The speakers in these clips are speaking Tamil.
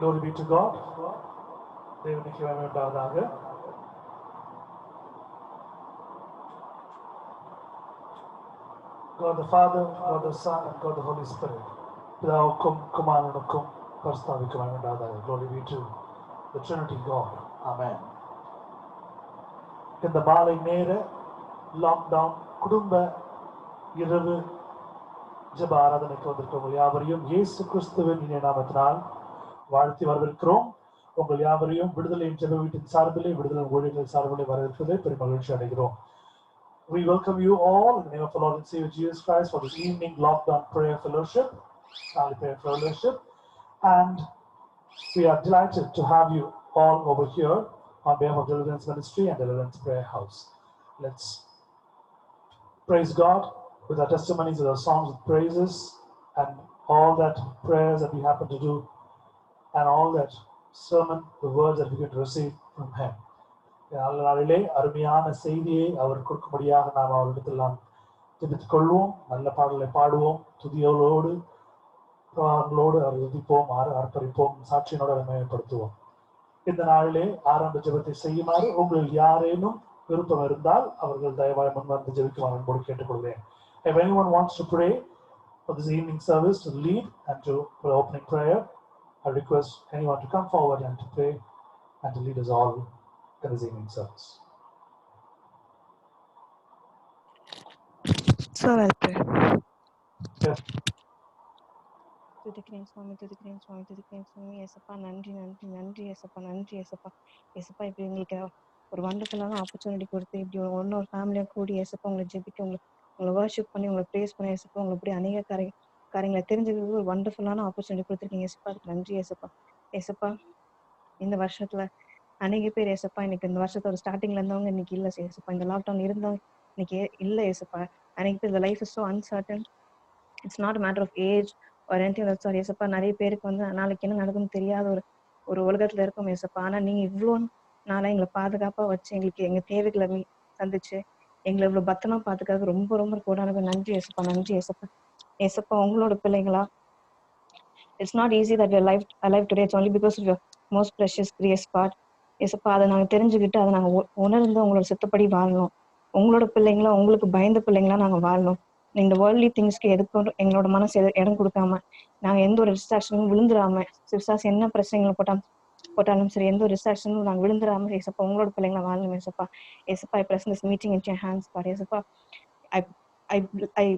Glory be to God. தேவனுக்கு மகிமை உண்டாவதாக. God the Father, God the Son, and God the Holy Spirit. பிதாவுக்கும் குமாரனுக்கும் பரிசுத்தாவிக்கு மகிமை உண்டாவதாக. Glory be to the Trinity God. Amen. இந்த மாலை நேர லாக்டவுன் குடும்ப இரவு ஜெப ஆராதனைக்கு வந்திருக்கிறவங்க யாவரையும் இயேசு கிறிஸ்துவின் இனிய நாமத்தினால் வாழ்த்தி வரவேற்கிறோம். உங்கள் யாவரையும் விடுதலையின் ஜெப வீட்டின் சார்பிலே, விடுதலை ஊழியர்கள் சார்பிலே வரவேற்பதிலே பெரும் மகிழ்ச்சி அடைகிறோம். We welcome you all in the name of the Lord and Savior Jesus Christ for this evening lockdown prayer fellowship, family prayer fellowship, and we are delighted to have you all over here on behalf of Deliverance Ministry and Deliverance Prayer House. Let's praise God with our testimonies, with our songs, with praises, and all that prayers that we happen to do, and all that sermon, the words that we can receive from Him. நாளிலே அருமையான செய்தியை அவர் கொடுக்கும்படியாக நாம் அவரிடத்தில் நாம் ஜெபித்துக் கொள்வோம். நல்ல பாடலை பாடுவோம், துதியோடு பிரபாகங்களோடு அவர் உதிப்போம், ஆர்ப்பரிப்போம், சாட்சியினோடு அதை மேம்படுத்துவோம். இந்த நாளிலே ஆரம்ப ஜெபத்தை செய்யுமாறு உங்களில் யாரேனும் விருப்பம் இருந்தால் அவர்கள் தயவாய் முன் வந்து ஜெபிக்குமாறு என்போடு கேட்டுக்கொள்வேன். If anyone wants to pray for this evening service, to lead and to for opening prayer, I request anyone to come forward and to pray and to lead us all in this evening service. So I'll pray. Yes. துதிக்கிறேன் சுவாமி, துதிக்கிறேன் சுவாமி, துதிக்கிறேன் சுவாமி. ஏசப்பா நன்றி, நன்றி, நன்றி ஏசப்பா, நன்றி ஏசப்பா. ஏசப்பா இப்படி எங்களுக்கு ஒரு வண்டர்ஃபுல்லான ஆப்பர்ச்சுனிட்டி கொடுத்து இப்படி ஒரு ஃபேமிலியாக கூடி ஏசப்பா உங்களை ஜெபிக்க, உங்களை வர்ஷிப் பண்ணி, உங்களை ப்ரேஸ் பண்ணி ஏசப்பா உங்களை இப்படி அநேக காரியங்களை தெரிஞ்சுக்கிறது ஒரு வண்டர்ஃபுல்லான ஆப்பர்ச்சுனிட்டி கொடுத்துருக்கீங்க ஏசப்பா. அதுக்கு நன்றி ஏசப்பா. ஏசப்பா இந்த வருஷத்துல அநேக பேர் ஏசப்பா இன்னைக்கு இந்த வருஷத்தோட ஸ்டார்டிங்ல இருந்தவங்க இன்னைக்கு இல்லை ஏசப்பா. இந்த லாக்டவுன் இருந்தவங்க இன்னைக்கு இல்லை ஏசப்பா. அநேக பேர் இந்த life is so uncertain. It's not matter of age ஒரு என்டி சாரி ஏசப்பா. நிறைய பேருக்கு வந்து நாளைக்கு என்ன நடக்கும்னு தெரியாத ஒரு உலகத்துல இருக்கும் ஏசப்பா. ஆனா நீங்க இவ்வளோ நாளா எங்களை பாதுகாப்பா வச்சு எங்களுக்கு எங்க தேவைகளை சந்திச்சு எங்களை இவ்வளவு பத்திரமா பாத்துக்காது ரொம்ப ரொம்ப கூடானது நன்றி ஏசப்பா, நன்றி ஏசப்பா. ஏசப்பா உங்களோட பிள்ளைங்களா, it's not easy that your life alive today. It's only because of your most precious grace God ஏசப்பா. அதை நாங்க தெரிஞ்சுக்கிட்டு அதை நாங்க உணர்ந்து உங்களோட சித்தப்படி வாழணும். உங்களோட பிள்ளைங்களா, உங்களுக்கு பயந்த பிள்ளைங்களா நாங்க வாழணும். இந்த வேர்ல்ட்லி திங்ஸ்க்கு எதுக்கும் எங்களோட மனசு இடம் கொடுக்காம, நாங்க எந்த ஒரு டிஸ்ட்ராக்ஷனும் விழுந்துடாம, சிறுசாஸ் என்ன பிரச்சனைகளை போட்டாலும் சரி, எந்த ஒரு டிஸ்ட்ராக்ஷனும் நாங்க விழுந்துடாம ஏசப்பா உங்களோட பிள்ளைங்களா வாழணும் ஏசப்பா. ஏசப்பா I present this meeting into your hands God ஏசப்பா. I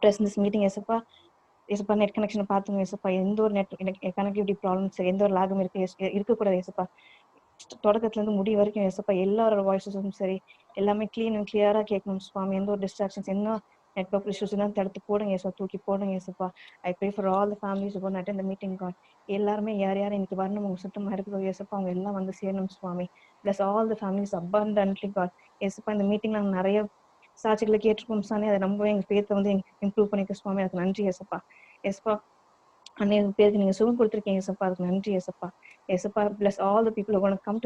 present this meeting ஏசப்பா. ஏசப்பா நெட் கனெக்ஷன் பார்த்துங்க ஏசப்பா. எந்த ஒரு நெட் கனெக்டிவிட்டி ப்ராப்ளம் சரி, எந்த ஒரு லாகும் இருக்கக்கூடாது ஏசப்பா. தொடக்கத்துல இருந்து முடிவு வரைக்கும் ஏசப்பா எல்லாரோட வாய்ஸஸும் சரி எல்லாமே கிளீன் அண்ட் கிளியரா கேட்கணும் சுவாமி. எந்த ஒரு டிஸ்ட்ராக்ஷன்ஸ், என்ன நெட்வொர்க் இஷ்யூஸ் எல்லாம் தடுத்து போடுங்க ஏசப்பா, தூக்கி போடுங்க ஏசப்பா. I pray for all the families who attend the meeting God. எல்லாருமே யார் இன்னைக்கு வரணும் உங்க சுத்தமா இருக்கிறதோ ஏசப்பா, அவங்க எல்லாம் வந்து சேரணும் சுவாமி. Bless all the families abundantly God ஏசப்பா. இந்த மீட்டிங் நாங்கள் நிறைய சாட்சிகளை கேட்டிருக்கோம் சாமி. அதை ரொம்பவே எங்க பேத்தை வந்து இம்ப்ரூவ் பண்ணிக்க சுவாமி. அதுக்கு நன்றி ஏசப்பா. ஏசப்பா அநேக பேருக்கு நீங்க சுகம் கொடுத்துருக்கீங்க ஏசப்பா, அதுக்கு நன்றி ஏசப்பா. ஏசப்பா bless all the people who are going to come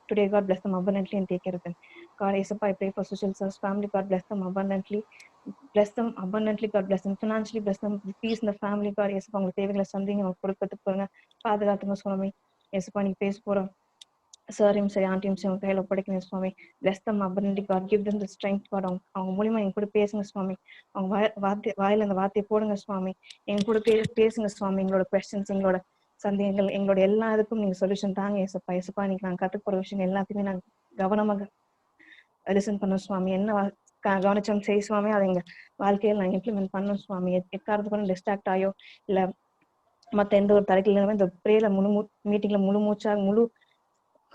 today God, bless them abundantly and take care of them God. ஏசப்பா I pray for social service family God, bless them abundantly, bless them abundantly God, bless them financially, bless them with peace in the family God. ஏசப்பா உங்களுக்கு தேவைகளை சந்திங்க, உங்களுக்கு கொடுக்கறதுக்கு போங்க, பாதுகாத்துங்க சுவாமி. ஏசப்பா நீங்க பேச போறோம் சாரியும் சரி ஆண்டியும் சரி உங்க கையில ஒப்படைக்கணும் சுவாமி. bless them abundantly God, give them the strength God. அவங்க மூலியமா எங்க கூட பேசுங்க சுவாமி. அவங்க வாயில அந்த வார்த்தையை போடுங்க சுவாமி. எங்க கூட பேசுங்க சுவாமி. எங்களோட கொஸ்டின்ஸ், எங்களோட சந்தேகங்கள், எங்களோட எல்லா இதுக்கும் நீங்க சொல்யூஷன் தாங்க ஏசப்பா. ஏசப்பா இன்னைக்கு நாங்க கற்றுக் போற விஷயம் எல்லாத்தையுமே நாங்க கவனமாக லிசன் பண்ணோம் சுவாமி. என்ன கவனிச்சோம் சரி சுவாமி, அதை எங்க வாழ்க்கையில நாங்க இம்ப்ளிமெண்ட் பண்ணோம் சுவாமி. எக்காரத்துக்கும் டிஸ்ட்ராக்ட் ஆயோ இல்ல மத்த எந்த ஒரு தரக்கில இந்த பிரேயர்ல மீட்டிங்ல முழு மூச்சா முழு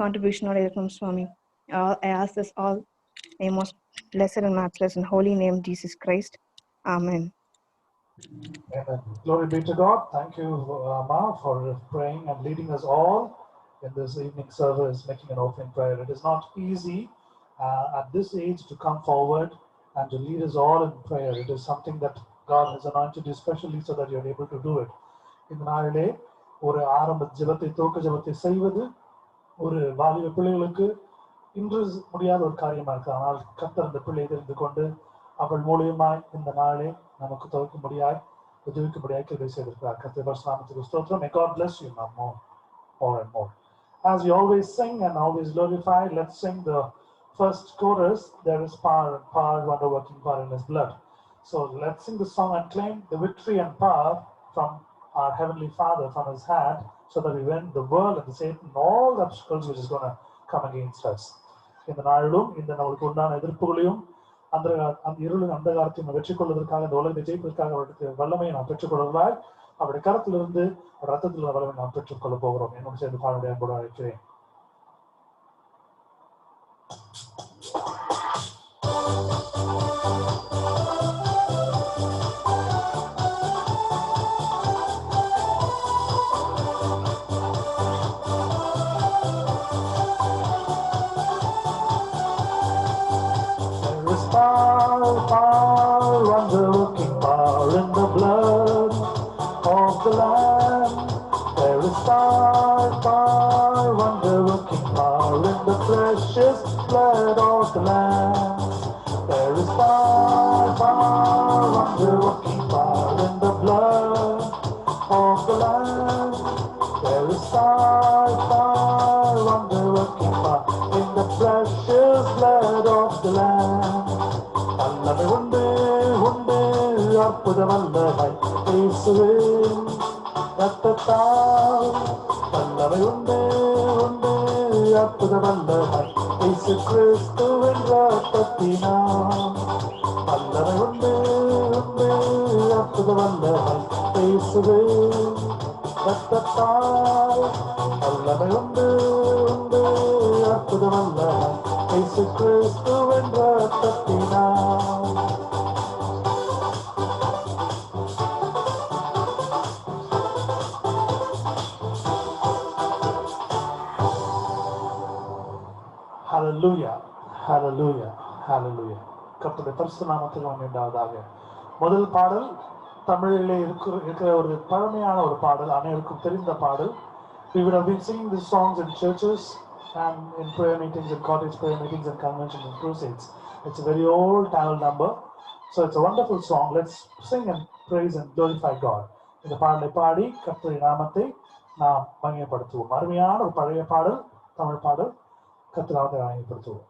கான்ட்ரிபியூஷனோட இருக்கணும் சுவாமி. I ask this all in the most blessed and matchless and holy name Jesus Christ. Amen. Amen. Glory be to God. Thank you, Ma, for praying and leading us all in this evening service, making an opening prayer. It is not easy at this age to come forward and to lead us all in prayer. It is something that God has anointed you specially so that you are able to do it. இந்த நாளிலே ஒரு ஆரம்ப ஜெபத்தை, துவக்க ஜெபத்தை செய்வது ஒரு வாலிப பிள்ளைகளுக்கு இன்று முடியாத ஒரு காரியமா இருக்கு. ஆனால் கர்த்தர் அந்த பிள்ளையை தெரிந்து கொண்டு அவள் மூலியமாய் இந்த நாளே நமக்கு துவக்க முடியாய் ஜெபிக்கும்படியாக கிருபை செய்திருக்கிறார். கர்த்தருடைய பரிசுத்த நாமத்துக்கு ஸ்தோத்திரம். May God bless you now more and more. As we always sing and always glorify, let's sing the first chorus. There is power, wonder working power in His blood. So let's sing the song and claim the victory and power from our Heavenly Father, from His hand, so that we win the world and the Satan, all the obstacles which is going to come against us. இந்த நாளிலும் இந்த நம்மளுக்கு உண்டான எதிர்ப்புகளையும் அந்த இருளின் அந்த காலத்தையும் வெற்றி கொள்வதற்காக, இந்த உலகத்தை ஜெயிப்பதற்காக அவருடைய வல்லமையை நாம் பெற்றுக்கொள்வதால் அவருடைய கரத்திலிருந்து ரத்தத்தில் வல்லமை நாம் பெற்றுக்கொள்ள போகிறோம். என்னோடு சேர்ந்து பாடுடைய அன்போடு அழைக்கிறேன். Power, wonder-working power in the blood of the Lamb. There is power, wonder-working power in the precious blood of the Lamb. There is power, wonder-working power in the blood of the Lamb. There is power, wonder-working power in the precious blood of the Lamb. வல்லமை உண்டு உண்டு அற்புத வல்லமை இயேசுவே ரத்தத்தால். வல்லமை உண்டு உண்டு அற்புத வல்லமை இயேசு கிறிஸ்துவின் ரத்தத்தினால். வல்லமை உண்டு உண்டு அற்புத வல்லமை இயேசுவே ரத்தத்தால். வல்லமை உண்டு உண்டு அற்புத வல்லமை இயேசு கிறிஸ்துவின் ரத்தத்தினால். Hallelujah, hallelujah, hallelujah. கர்த்தருடைய பரிசுத்த நாமத்துக்கு மகிமை உண்டாவதாக. முதல் பாடல் தமிழிலே இருக்கிற ஒரு பழமையான ஒரு பாடல், அனைவருக்கும் தெரிந்த பாடல். We would have been singing these songs in churches and in prayer meetings, in cottage prayer meetings and conventions and crusades. It's a very old Tamil number, so it's a wonderful song. Let's sing and praise and glorify God. இந்த பாடலை பாடி கர்த்தருடைய நாமத்தை நாம் மகிமைப்படுத்துவோம். அருமையான ஒரு பழைய பாடல், தமிழ் பாடல். கர்த்தரை மகிமைப்படுத்துவோம்.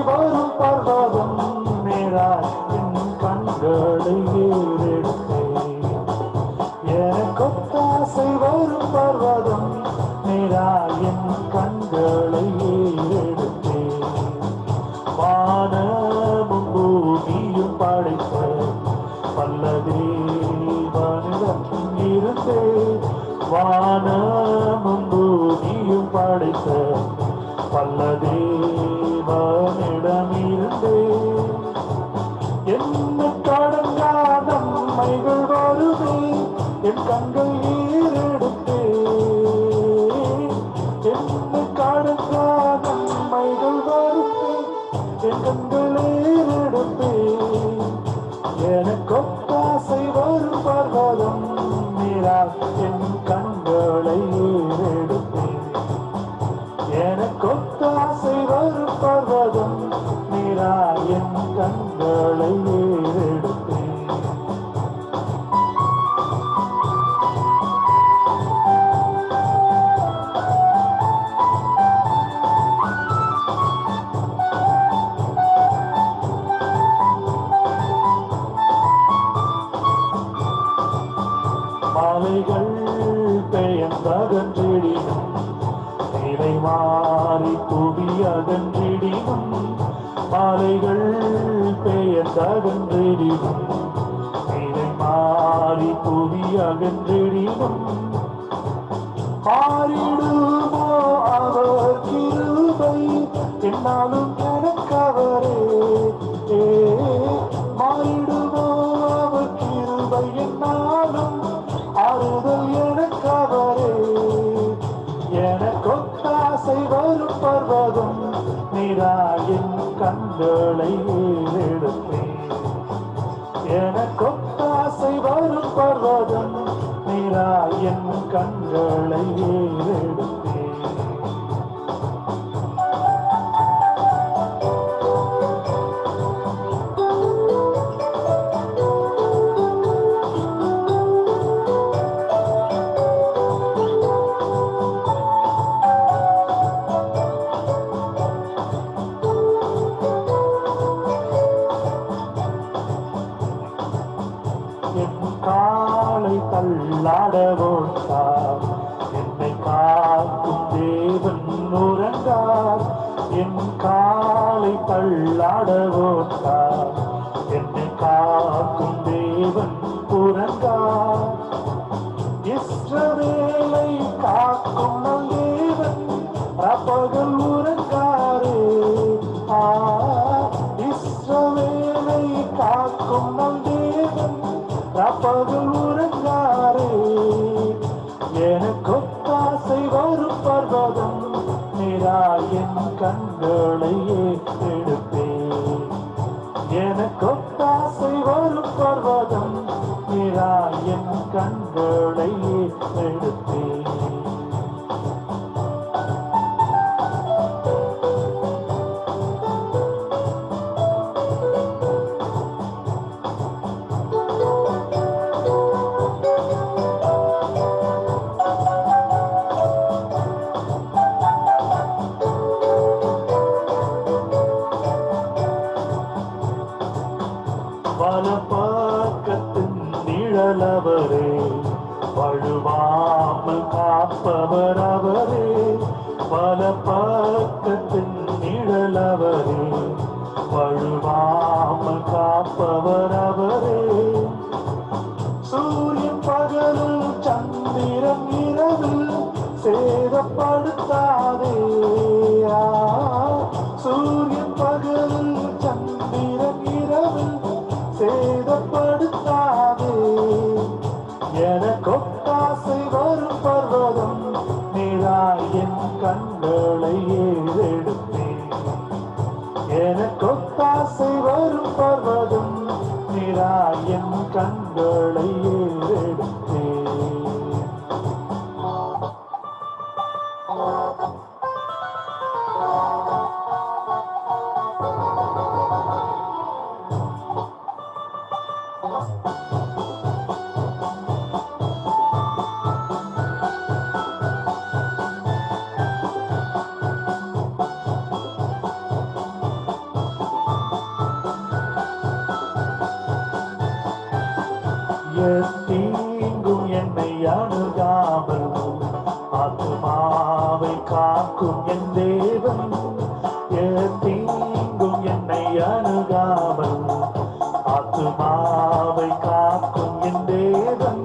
வரும் பர்வதம் நேராய் என் கண்களை ஏறெடுத்தேன். எனக்கொத்தாசை வரும் பர்வதம் நேராய் என் கண்களை ஏறெடுத்தேன். வானமும் பூமியும் படைத்த வல்ல தேவனிடம் இருந்தேன். வானமும் பூமியும் படைத்த வல்ல தேவனிடமிருந்தே என்ன கடங்கா நன்மைகள் வருமே என் கண்கள் ஏறெடுத்தே. என்ன கடங்கா நன்மைகள் வருமே என் கண்கள் ஏறெடுத்தே. எனக்கொத்தாசை வரும் பர்வதம் மீரா என் கண்களை ஏறெடுத்தேன். எனக்கொத்தாசை வரும் பர்வதம் மீரா என் கண்களை ஏறெடுத்தேன். மாலைகள் பெயர்ந்தகன்றிடினும் நிலை மாறி புவி அகன்றிடினும். மாலைகள் பெயர்ந்தகன்றிடினும் நிலை மாறி புவி அகன்றிடினும். மாறிடுமோ அவர் கிருபை என்னாலும் எனக்கவரே நீரா என் கண்களை ஏறெடுப்பேன். எனக்கொத்தாசை வரும் பர்வதம் நீரா என் கண்களை ஏறெடுப்பேன். தள்ளாடவோட்டார் என்னை காக்கும் தேவன் உறங்கார். என் காலை தள்ளாடவோட்டார் என்னை காக்கும் தேவன் உறங்கார். இஸ்ரவேலை காக்கும் நம் தேவன் பகல் உறங்காரே. இஸ்ரவேலை காக்கும் நம் தேவன் பகல் உறங்காரே. எனக்கொத்தாசை வரும் பர்வதம் நீரா என் கண்களை ஏறெடுப்பேன். எனக்கொத்தாசை வரும் பர்வதம் நீரா என் கண்களை ஏறெடுப்பேன். வலப்பக்கத்தின் நிழலவரே, வழுவாமல் காப்பவர் அவரே. வலப்பக்கத்தின் நிழலவரே, வழுவாமல் காப்பவர் அவரே. சூரியன் பகலில் சந்திரன் இரவில் சேதப்படுத்தாதே. சூரியன் பகலில் சந்திரன் இரவில் சேதப்படுத்தாதே. எனக்கொத்தாசை வரும் பர்வதம் நீரா என் கண்களை ஏறெடுப்பேன். எனக்கொத்தாசை வரும் பர்வதம் நீரா என் கண்களை ஏறெடுப்பேன். தீங்கும் என்னை அணுகாமல் ஆத்துமாவை காக்கும் என் தேவன். தீங்கும் என்னை அணுகாமல் ஆத்துமாவை காக்கும் என் தேவன்.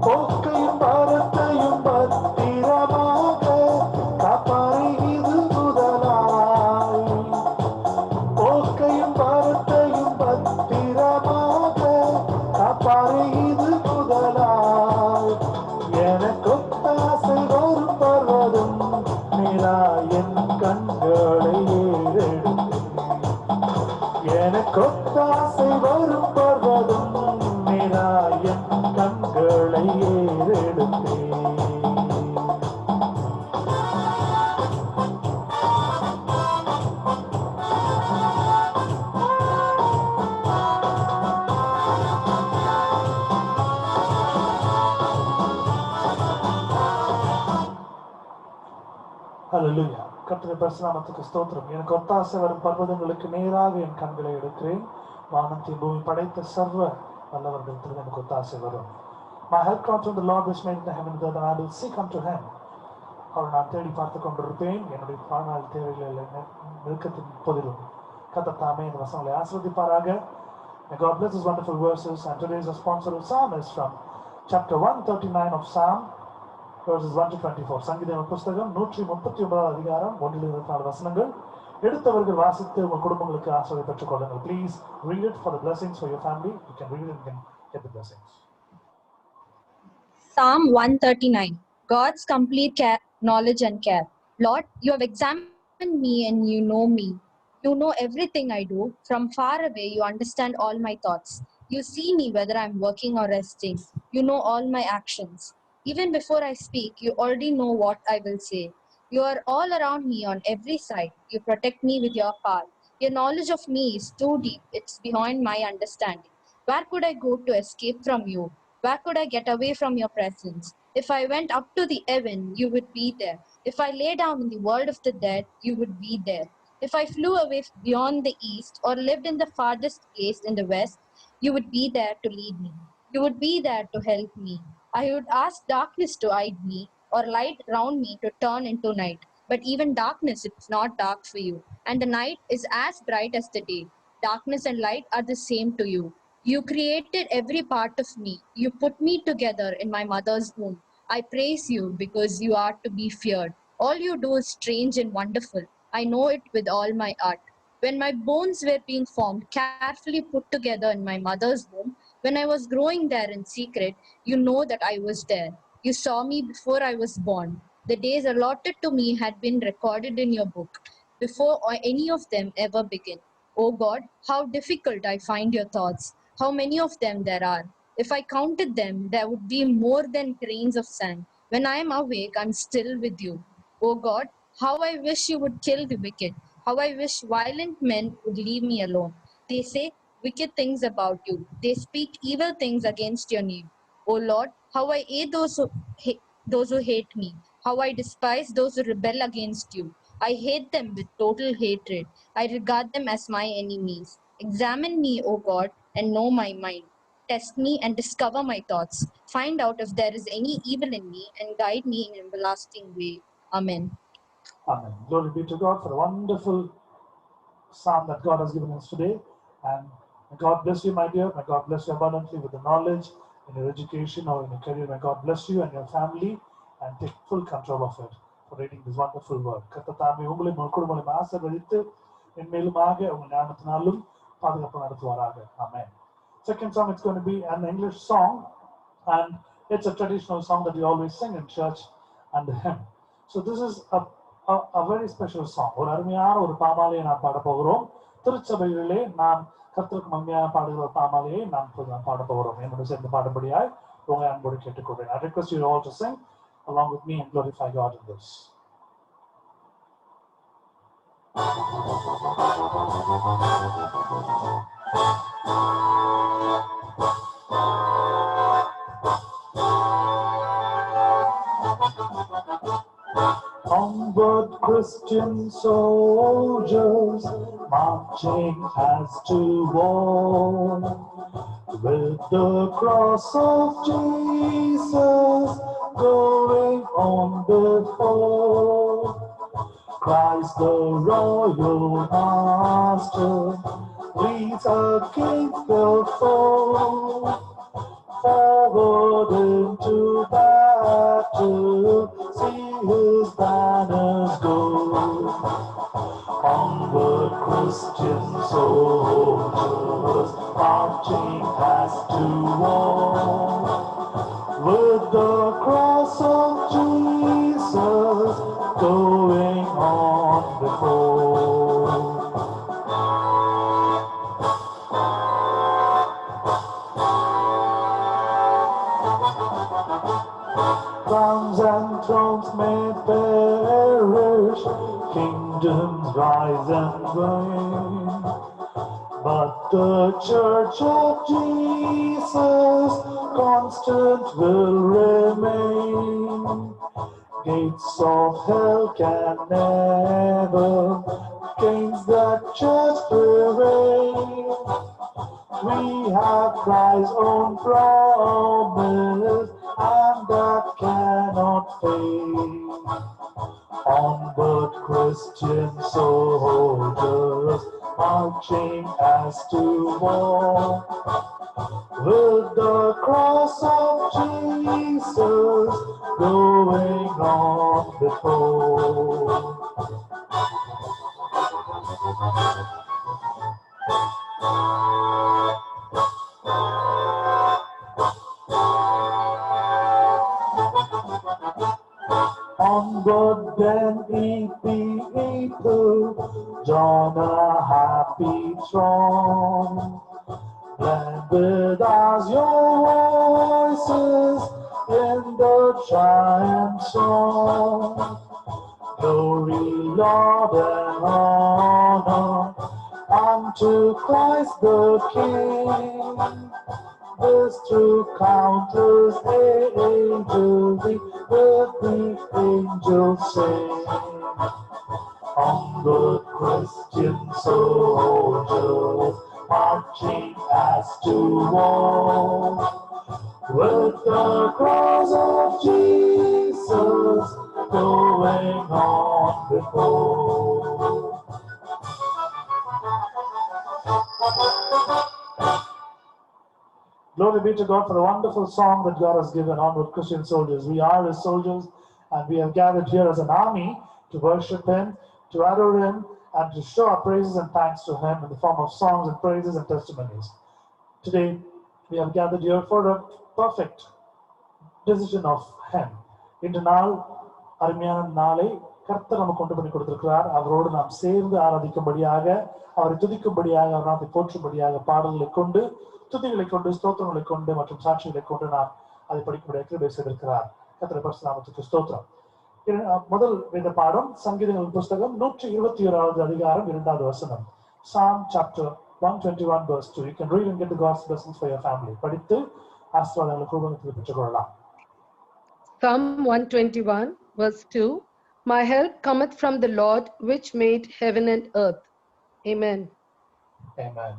போக்கையும் பரத்தையும் பத்திரமாக காப்பாரை இது முதலாய். போக்கையும் பரத்தையும் பத்திரமாக காப்பாரை இது முதலாய். எனக்கொத்தாசை வரும் பர்வதம் நீரா என் கண்களை ஏறெடுப்பேன். எனக்கொத்தாசை வரும் பர்வதம் நீரா என் கண்களை ஏறெடுப்பேன். ஹல்லேலூயா. கர்த்தருடைய பரிசுநாமத்துக்கு ஸ்தோத்திரம். எனக்கு ஒத்தாசை வரும் பர்வதங்களுக்கு நேராக என் கண்களை எடுக்கிறேன். வானத்தை பூமி படைத்த சர்வ வல்லவர்களிடத்தில் எனக்கு ஒத்தாசை வரும். My help comes from the Lord which made the heaven and earth, and I will seek unto him. அவர் நான் தேடி பார்த்து கொண்டிருப்பேன். என்னுடைய வாழ்நாள் தேவைகளை நெருக்கத்தின் போதிலும் கர்த்தர் தாமே இந்த வசனங்களை ஆசீர்வதிப்பாராக. May God bless these wonderful verses. And today's responsible psalm is from chapter 139 of Psalm, verses 1 to 24. சங்கீதம் புஸ்தகம் 139 அதிகாரம் 1-24 வசனங்கள். எடுத்தவர்கள் வாசித்து உங்கள் குடும்பங்களுக்கு ஆசீர்வாதம் பெற்றுக் கொள்ளுங்கள். Please read it for the blessings for your family. You can read it and you can get the blessings. Psalm 139. God's complete knowledge and care. Lord, you have examined me and you know me. You know everything I do. From far away, you understand all my thoughts. You see me whether I'm working or resting. You know all my actions. Even before I speak, you already know what I will say. You are all around me on every side. You protect me with your power. Your knowledge of me is too deep. It's beyond my understanding. Where could I go to escape from you? Where could I get away from your presence? If I went up to the heaven, you would be there. If I lay down in the world of the dead, you would be there. If I flew away beyond the east or lived in the farthest place in the west, you would be there to lead me. You would be there to help me. I would ask darkness to hide me or light round me to turn into night. But even darkness is not dark for you, and the night is as bright as the day. Darkness and light are the same to you. You created every part of me. You put me together in my mother's womb. I praise you because you are to be feared. All you do is strange and wonderful. I know it with all my heart. When my bones were being formed, carefully put together in my mother's womb, when I was growing there in secret, you know that I was there. You saw me before I was born. The days allotted to me had been recorded in your book before any of them ever begin. Oh God, how difficult I find your thoughts. How many of them there are. If I counted them, there would be more than grains of sand. When I am awake, I'm still with you. Oh God, how I wish you would kill the wicked. How I wish violent men would leave me alone. They say wicked things about you. They speak evil things against your name. O Lord, how I hate those who hate me. How I despise those who rebel against you. I hate them with total hatred. I regard them as my enemies. Examine me, O God, and know my mind. Test me and discover my thoughts. Find out if there is any evil in me and guide me in an everlasting way. Amen. Amen. Glory be to God for the wonderful psalm that God has given us today. And may God bless you, my dear. May God bless you abundantly with the knowledge in your education or in your career. May God bless you and your family and take full control of it for reading this wonderful word. கர்த்தர் உங்களை குடும்பங்களை ஆசீர்வதித்து மென்மேலுமாக உங்கள் ஞானத்தினாலும் பாதுகாப்பு நடத்துவாராக. Amen. Second song, it's going to be an English song, and it's a traditional song that we always sing in church and the hymn. So this is a very special song. ஒரு அருமையான ஒரு பாமாலையை நாம் பாட போகிறோம். திருச்சபைகளிலே நாம் கர்த்தருக்கு மகிமையாக பாடுகிற பாமாலையை நாம் பாட போகிறோம். என்னோட சேர்ந்து பாடும்படியாய் உங்களை அன்போடு கேட்டுக்கொள்கிறேன். I request you all to sing along with me and glorify God in this. Onward, Christian soldiers, marching as to war, with the cross of Jesus going on before. Christ the royal master leads against the foe. Forward into battle, see his banners go. Onward, Christian soldiers, marching as to war, with the cross of Jesus going on before. Crowns and thrones may perish, kingdoms rise and wane, but the church of Jesus constant will remain. Gates of hell can never against that church prevail. We have Christ's own promise, and that cannot fail. Onward, Christian soldiers, marching as to war, with the cross of Jesus going on before. Onward then, eat the apple join a happy throng. Blend with us your voices in the triumph song. Glory, Lord, and honor unto Christ the King. This through countless ages with the angels sing. Onward, Christian soldiers, marching as to war. With the cross of Jesus going on before. Glory be to God for the wonderful song that God has given. Onward, Christian soldiers. We are His soldiers, and we have gathered here as an army to worship Him, to adore Him, and to show our praises and thanks to Him in the form of songs and praises and testimonies. Today, we have gathered here for a perfect decision of Him. இன்று நாள் அருமையான நாளை கர்த்தர் நமக்கு கொண்டு பண்ணி கொடுத்திருக்கிறார். அவரோடு நாம் சேர்ந்து ஆராதிக்கும்படியாக, அவரை துதிக்கும்படியாக, அவர் நாமத்தை போற்றும்படியாக பாடல்களை கொண்டு, துதிகளை கொண்டு, ஸ்தோத்திரங்களை கொண்டு மற்றும் சாட்சிகளை கொண்டு நாம் அதை படிக்கும்படியாக கிருபை செய்திருக்கிறார். கர்த்தருடைய பரிசுத்த நாமத்துக்கு ஸ்தோத்திரம். முதல் வேத பாடம் சங்கீதங்களின் புஸ்தகம் 121வது அதிகாரம் 2வது வசனம். Psalm chapter 121 verse 2. You can read and get the God's blessings for your family. படித்து ஆசீர்வாதங்களை குடும்பத்தில் பெற்றுக்கொள்ளலாம். Psalm 121 verse 2. My help cometh from the Lord which made heaven and earth. Amen. Amen.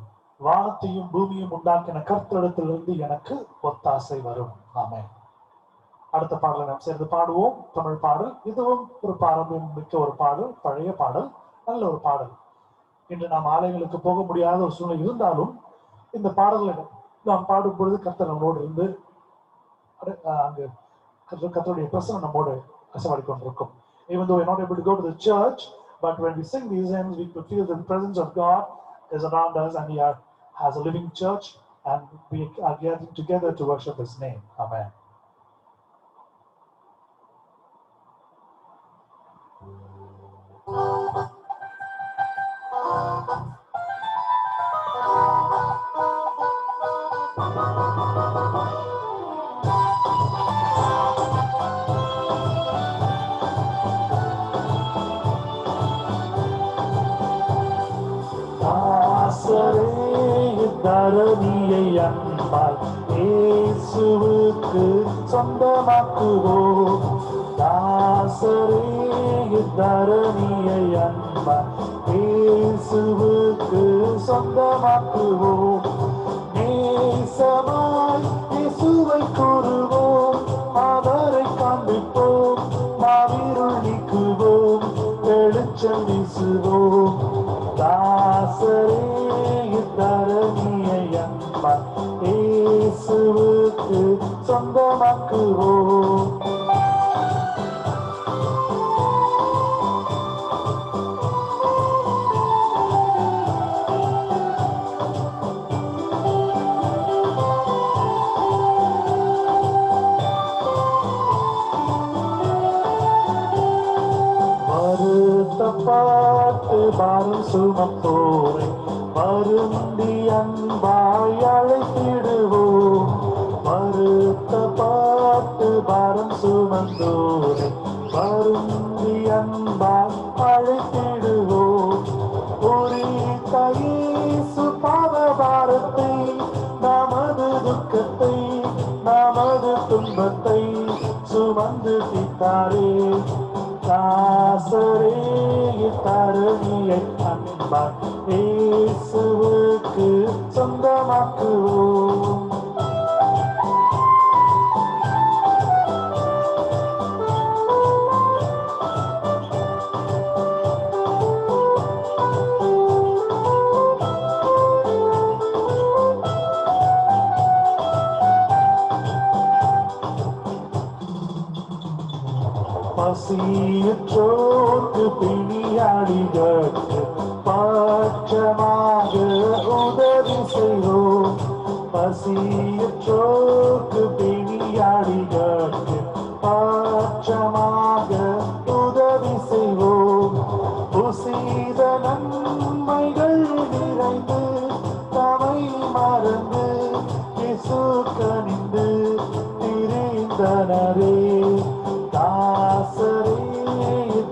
வானத்தையும் பூமியும் உண்டாக்கின கர்த்தரிடத்திலிருந்து எனக்கு ஒத்தாசை வரும். ஆமென். அடுத்த பாடலை நாம் சேர்ந்து பாடுவோம். தமிழ் பாடல். இதுவும் ஒரு பாரம்பரியம் மிக்க ஒரு பாடல், பழைய பாடல், நல்ல ஒரு பாடல். இன்று நாம் ஆலயங்களுக்கு போக முடியாத ஒரு சூழ்நிலை இருந்தாலும் இந்த பாடல்களை நாம் பாடும் பொழுது கர்த்தர் நம்மோடு இருந்து அங்கு கர்த்தருடைய பிரசன்னம் நம்மோடு கசவாடி கொண்டிருக்கும். Even though we're not able to go to the church, but when we sing these hymns, we could feel the presence of God is around us, and He has a living church, and we are gathering together to worship His name. Amen. தரணியை அன்பால் இயேசுவுக்கு சொந்தமாக்குவோம். தாசரே தரணியை அன்பால் இயேசுவுக்கு சொந்தமாக்குவோம். நேசமாய் இயேசுவை கூறுவோம், அவரை காண்பிப்போம், மாவிருள் நீக்குவோம், வெளிச்சம் வீசுவோம். தாசரே தரணியை அன்பால் இயேசுவுக்கு சொந்தமாக்குவோம். வருத்தப்பட்டு பாரம் சுமப்போரை வருந்தி அன்பாய் அழைத்திடுவோம். வருத்தப்பட்டு பாரம் சுமந்தோரை வருந்தி அன்பாய் அழைத்திடுவோம். குறித்த இயேசு பாவபாரத்தை, நமது துக்கத்தை, நமது துன்பத்தை சுமந்து தீர்த்தாரே. தாசரே தரணியை அன்பால் இயேசுவுக்கு சொந்தமாக்குவோம். பசியற்றோர்க்கு பிணியாளிகளுக்கு பட்சமாக உதவி செய்வோம். பசியற்றோர்க்கு பிணியாளிகளுக்கு பட்சமாக உதவி செய்வோம். செய்த நன்மைகள் நிறைந்து தமை மறந்து இயேசு கனிந்து திரிந்தனரே. தாசரே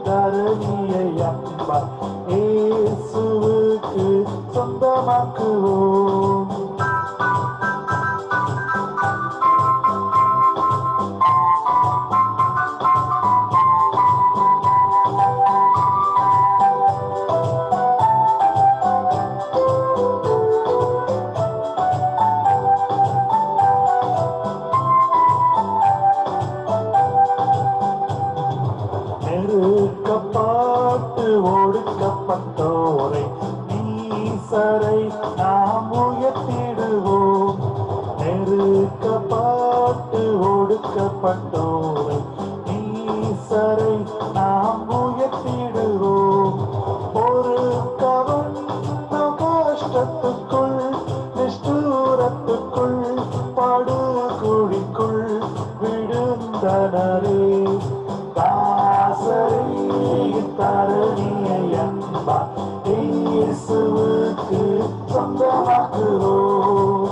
தரணியை அன்பார் இயேசுவுக்கு சொந்தமாக்குவோம். நெருக்கப்பட்டு ஒடுக்கப்பட்டோரை நீசரை நாம் உயர்த்திடுவோம். நெருக்கப்பட்டு ஒடுக்கப்பட்டோரை நீசரை நாம் உயர்த்திடுவோம். ஒரு கவர்ந்த கஷ்டத்துக்குள் நிஷ்டூரத்துக்குள் படுகுழிக்குள் விழுந்தனரே. தாசரை தரணியை அன்பார் இயேசுவுக்கு சொந்தமாக்குவோம்.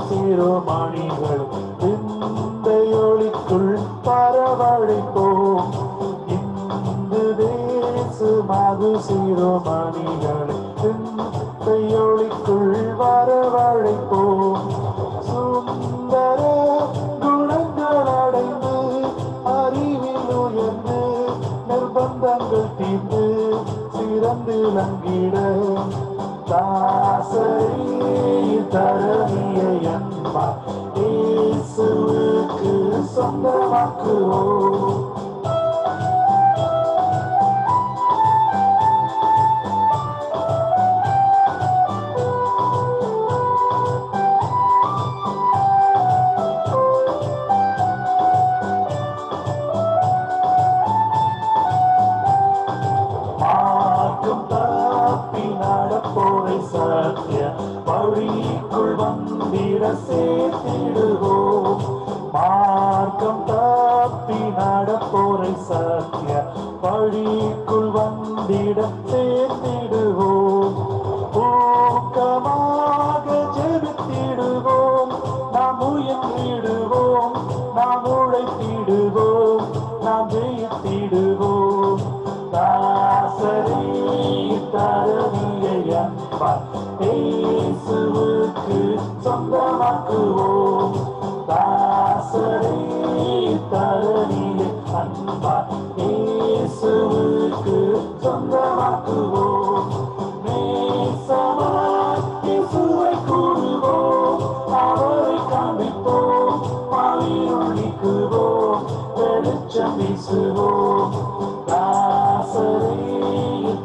சிறுமணிகள் இந்தையொளிக்குள் பரவழைப்போம். இந்து தேசமாது சிறுமணிகள் இந்தையொளிக்குள் வரவழைப்போம். சுந்தர குணங்கள் அடைந்து அறிவில் உயர்ந்து நிர்பந்தங்கள் தீர்ந்து சிறந்து விளங்கிட தாசரை தரணியை அன்பார் இயேசுவுக்கு சொந்தமாக்குவோம். மார்க்கம் தப்பி நடப்போரை சத்திய வழிக்குள் வந்திட சேர்த்திடுவோம். மார்க்கம் தப்பி நடப்போரை சத்திய வழிக்குள் வந்திட சேர்த்திடுவோம். ஊக்கமாக ஜெபித்திடுவோம். நாம் உயர்த்திடுவோம். நாம் உழைத்திடுவோம். நாம் ஜெயித்திடுவோம். தாசரை தரணியை அன்பார் இயேசுவுக்கு சொந்தமாக்குவோம். தாசரை தரணியை அன்பார் இயேசுவுக்கு சொந்தமாக்குவோம். நேசமாய் இயேசுவை கூறுவோம். அவரை காண்பிப்போம். பாவியுள் நீக்குவோம். வெளிச்சம் வீசுவோம். தாசரை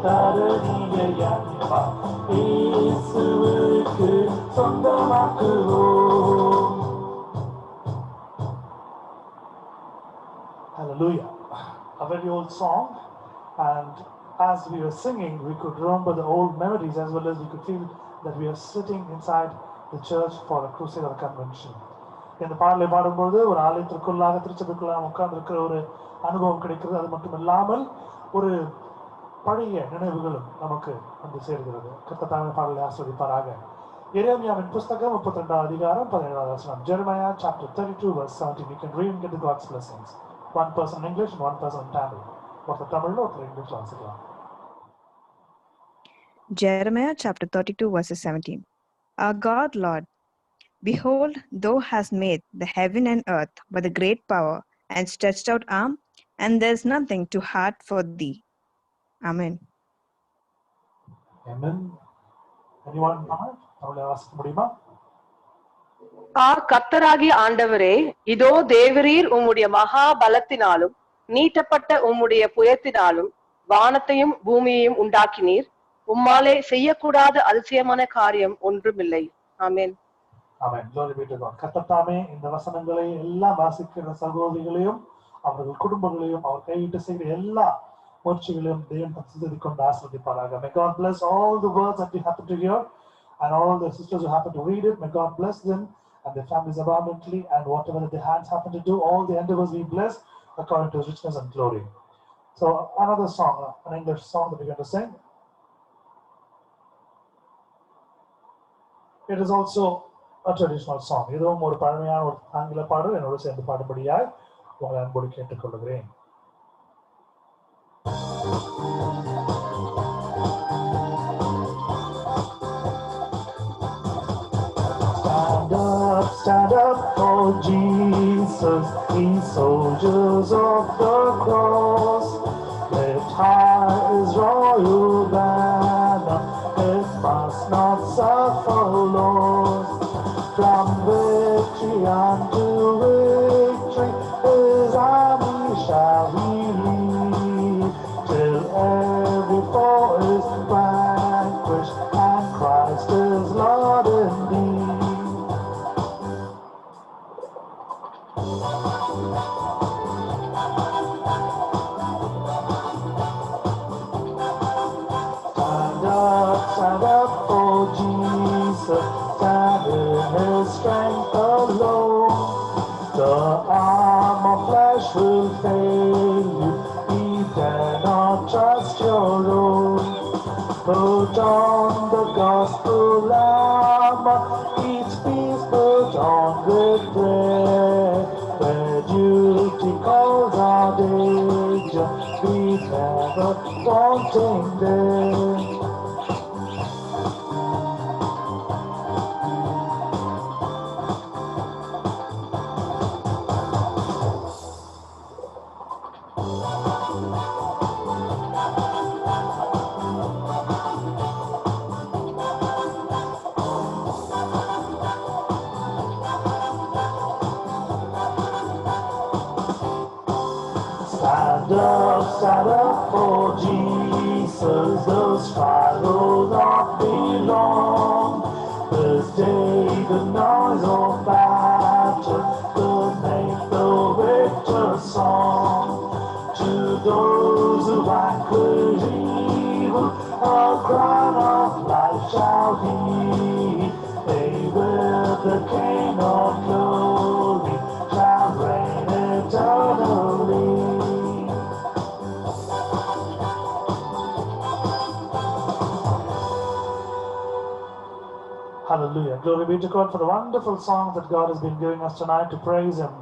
தரணியை அன்பார் இயேசுவுக்கு சொந்தமாக்குவோம். Hallelujah. A very old song, and as we were singing, we could remember the old memories as well as we could feel that we are sitting inside the church for a crusade or a convention. இந்த பாடலை பாடும்போது ஒரு ஆலயத்திற்குள்ளாக திருச்சபைக்குள்ளாக உட்கார்ந்து இருக்கிற ஒரு அனுபவம் கிடைக்கிறது. அது மட்டும் இல்லாமல் ஒரு பழைய நினைவுகளும் நமக்கு வந்து சேர்கிறது. கர்த்தர் பாடலை ஆஸ்வதிப்பாராக. எரேமியாவின் புஸ்தகம் 32 அதிகாரம் 17 வசனம். Jeremiah chapter 32 verse 17. You can read and get the God's blessings. One person in English and one person in Tamil. ஒருத்தர் தமிழ்ல ஒருத்தர் இங்கிலீஷ்ல வாசிக்கலாம். Jeremiah chapter 32 verses 17. Our God, Lord, behold, thou hast made the heaven and earth by the great power and stretched out arm, and there is nothing too hard for thee. Amen. Amen. Anyone தமிழ்ல வாசிக்க முடியுமா? கர்த்தராகிய ஆண்டவரே, இதோ தேவரீர் உம்முடைய மகா பலத்தினாலும் நீட்டப்பட்ட உம்முடைய புயத்தினாலும் வானத்தையும் பூமியையும் உண்டாக்கினீர். உம்மாலே செய்யக்கூடாத அதிசயமான காரியம் ஒன்றுமில்லை. ஆமென். Amen. Glory be to God. கர்த்தத்தாமே இந்த வசனங்களை எல்லாம் வாசிக்கிற சகோதரிகளையும் அவர்கள் குடும்பங்களையும் அவர் கையிட்டு செய்கிற எல்லா முயற்சிகளையும் தேவன் தரிசித்து கொண்டு ஆசீர்வதிப்பாராக. May God bless all the words that we happen to hear and all the sisters who happen to read it. May God bless them and their families abundantly, and whatever that their hands happen to do, all the endeavors we bless according to His richness and glory. So another song, an English song that we're going to sing. It is also a traditional song. இதுவும் ஒரு பழமையான ஒரு ஆங்கில பாடல். என்னோடு சேர்ந்து பாடும்படியாய் உங்களை அன்போடு கேட்டுக்கொள்கிறேன். Stand up for Jesus, ye soldiers of the cross. Lift high His royal banner, it must not suffer loss. From victory unto victory, His army shall He lead, till every foe is vanquished and Christ is Lord indeed. Stand up for Jesus, stand in His strength alone. The arm of flesh will fail you, He dare not trust your own. Put on the gospel armor, each piece put on with prayer. Where duty calls our danger, be never daunting there. Stand up for Jesus, those trials will not be long. This day the noise of battle will make the victor song. To those who vanquish evil, a crown of life shall be. They with the King of glory shall reign eternally. Hallelujah. Glory be to God for the wonderful songs that God has been giving us tonight to praise Him.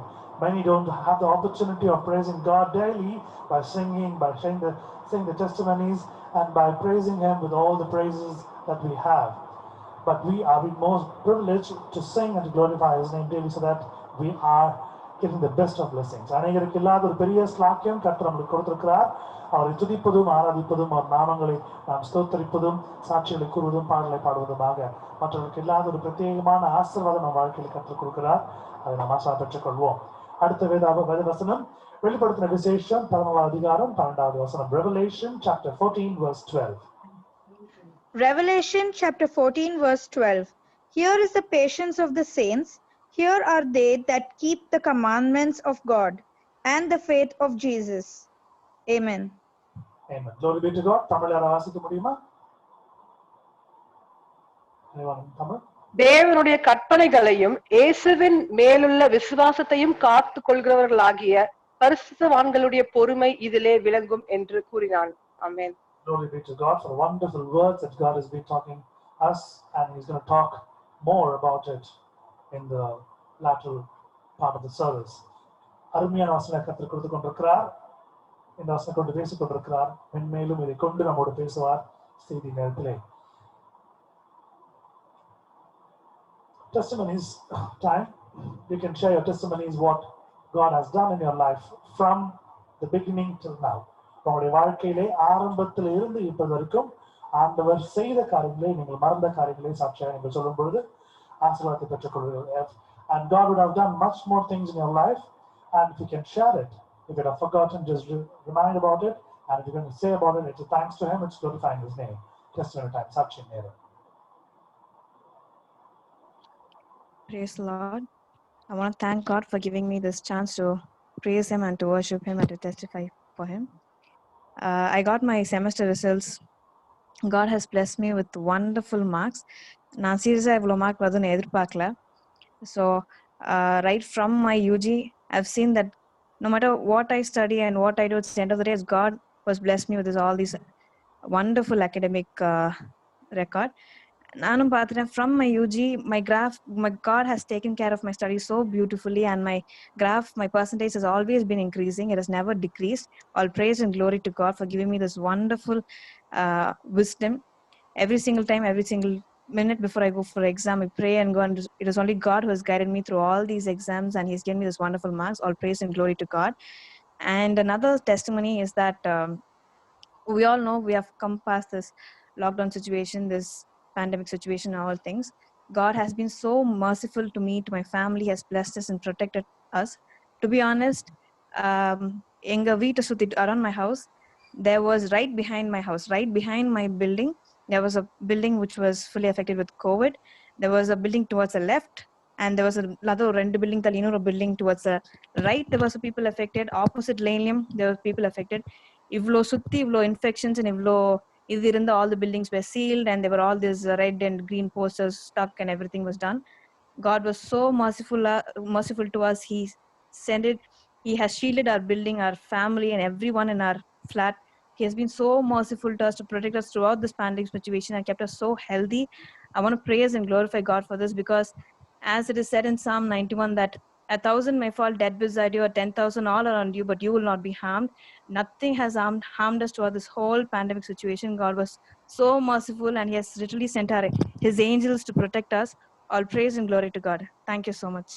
Many don't have the opportunity of praising God daily by singing, by saying the testimonies, and by praising Him with all the praises that we have. But we are most privileged to sing and to glorify His name daily so that we are getting the best of blessings. அநேகருக்கு இல்லாத ஒரு பெரிய ஸ்லாக்கியம் கர்த்தர் நம்மளுக்கு கொடுத்திருக்கிறார். அவரை துதிப்பதும் ஆராதிப்பதும் அவர் நாமங்களை நாம் ஸ்தோத்தரிப்பதும் சாட்சிகளை கூறுவதும் பாடலை பாடுவதுமாக மற்றவர்களுக்கு இல்லாத ஒரு பிரத்யேகமான ஆசீர்வாதம் நம் வாழ்க்கையில் கற்றுக் கொடுக்கிறார். அதை நாம் ஆசா பெற்றுக் கொள்வோம். அடுத்த வேத வசனம் வெளிப்படுத்தின விசேஷம் 11 அதிகாரம் 12வது வசனம். Revelation chapter 14 verse 12. Revelation chapter 14 verse 12. Here is the patience of the saints. Here are they that keep the commandments of God and the faith of Jesus. Amen. Amen. Glory be to God. Tamil யாராவது வாசிக்க முடியுமா? தமிழ். தேவனுடைய கற்பனைகளையும் இயேசுவின் மேலுள்ள விசுவாசத்தையும் காத்து கொள்கிறவர்களாகிய பரிசுத்தவான்களுடைய பொறுமை இதிலே விளங்கும் என்று கூறினான். ஆமென். Glory be to God for the wonderful words that God has been talking us, and He's going to talk more about it in the lateral part of the service. அருமையான வசனம் கர்த்தர் கொடுத்து கொண்டிருக்கிறார். இந்த வசனம் கொண்டு பேசிக் கொண்டிருக்கிறார். மென்மேலும் இதை கொண்டு நம்மோடு பேசுவார் செய்தி நேரத்திலே. Testimonies time. You can share your testimonies, what God has done in your life from the beginning till now. உங்களுடைய வாழ்க்கையிலே ஆரம்பத்தில் இருந்து இப்போது வரைக்கும் ஆண்டவர் செய்த காரியங்களை, நீங்கள் மறந்த காரியங்களை சாட்சியாக நீங்கள் சொல்லும் பொழுது ஆசீர்வாதத்தை பெற்றுக் கொள்வீர்கள். And God would have done much more things in your life, and if you can share it, if you have forgotten, just remind about it, and if you're going to say about it, it's a thanks to Him, it's glorifying His name. Testimony time, சாட்சி நேரம். Praise the Lord. I want to thank God for giving me this chance to praise Him and to worship Him and to testify for Him. I got my semester results. God has blessed me with wonderful marks. நான் சீரியஸாக இவ்வளோ மார்க் வருதுன்னு எதிர்பார்க்கல. So right from my UG, I've seen that no matter what I study and what I do, at the end of the day, God was blessed me with all these wonderful academic record. நானும் பார்த்துட்டேன் from my UG, my God has taken care of my studies so beautifully, and my percentage has always been increasing. It has never decreased. All praise and glory to God for giving me this wonderful wisdom. Every single time, every single minute before I go for exam, I pray and go, and it is only God who has guided me through all these exams, and He's given me this wonderful marks. All praise and glory to God. And another testimony is that we all know we have come past this lockdown situation, this pandemic situation, all things. God has been so merciful to me, to my family, has blessed us and protected us. To be honest, எங்க வீட்டை சுத்திட்டு around my house, there was right behind my house, right behind my building, there was a building which was fully affected with COVID. There was a building towards the left, and there was another rendu building tali இன்னொரு building towards the right. There was people affected. Opposite lane there were people affected. இவ்ளோ சுத்தி இவ்ளோ infections and இவ்ளோ இது இருந்த all the buildings were sealed, and there were all these red and green posters stuck, and everything was done. God was so merciful to us. He sent it. He has shielded our building, our family, and everyone in our flat. He has been so merciful to us to protect us throughout this pandemic situation and kept us so healthy. I want to praise and glorify God for this, because as it is said in Psalm 91 that 1,000 may fall dead beside you, or 10,000 all around you, but you will not be harmed. Nothing has harmed us throughout this whole pandemic situation. God was so merciful, and He has literally sent His angels to protect us. All praise and glory to God. Thank you so much.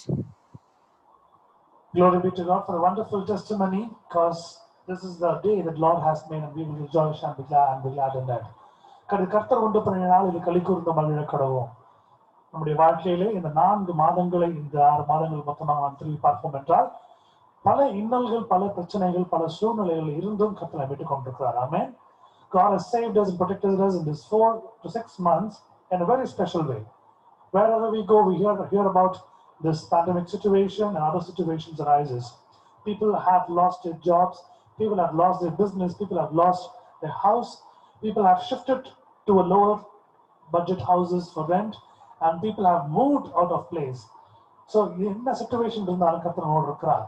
Glory be to God for a wonderful testimony, because this is the day that Lord has made, and we will rejoice and be glad in that. கர்த்தர் உண்டு பண்ணின நாள் இது களி கூர்ந்த மகிழ கடவோம். நம்முடைய வாழ்க்கையிலே இந்த 4 மாதங்களை, இந்த 6 மாதங்கள் மொத்தமாக நாம் திரும்பி பார்ப்போம் என்றால், பல இன்னல்கள், பல பிரச்சனைகள், பல சூழ்நிலைகள் இருந்தும் கர்த்தரை விட்டுக் கொண்டிருக்கிறார். ஆமென். God has saved us and protected us in this 4 to 6 months in a very special way. Wherever we go, we hear about this pandemic situation and other situations arises. People have lost their jobs, people have lost their business, people have lost their house, people have shifted to a lower budget houses for rent, and people have moved out of place. So இந்த சிச்சுவேஷன் இருந்தாலும் கர்த்தர் நம்மோடு இருக்கிறார்.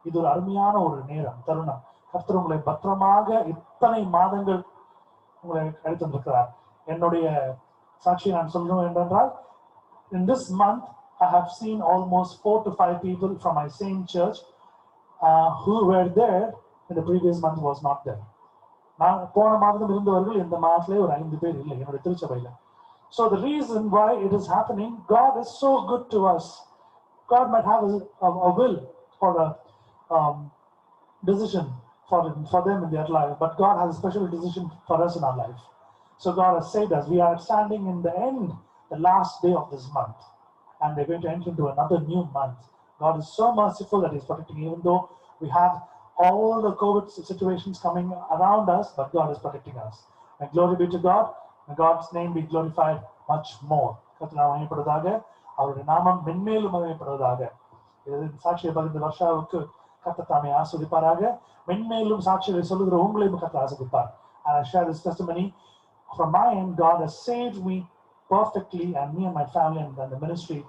இது ஒரு அருமையான ஒரு நேரம், தருணம். கர்த்தர் உங்களை பத்திரமாக இத்தனை மாதங்கள் உங்களை அழைத்திருக்கிறார். என்னுடைய சாட்சி நான் சொல்லணும் என்றால், in this month I have seen almost 4 to 5 people from my same church who were there in the previous month was not there. நான் போன மாதம் இருந்தவர்கள் இந்த மாதத்திலே ஒரு 5 பேர் இல்லை என்னுடைய திருச்சபையில. So the reason why it is happening, God is so good to us. God might have a will for a decision for them in their life, but God has a special decision for us in our life. So God has saved us. We are standing in the end, the last day of this month, and we're going to enter into another new month. God is so merciful that He's protecting, even though we have all the COVID situations coming around us, but God is protecting us. And glory be to God. May God's name be glorified much more. கர்த்தர் மகிமைப்படுவதாக, அவருடைய நாமம் மென்மேலும் மகிமைப்படுவதாக. இதன் சாட்சியை பகிர்ந்த வர்ஷாவுக்கு கர்த்தர் தாமே ஆசீர்வதிப்பாராக. மென்மேலும் சாட்சியை சொல்லுகிற உங்களையும் கர்த்தர் ஆசீர்வதிப்பார். And I share this testimony from my end. God has saved me perfectly, and me and my family and the ministry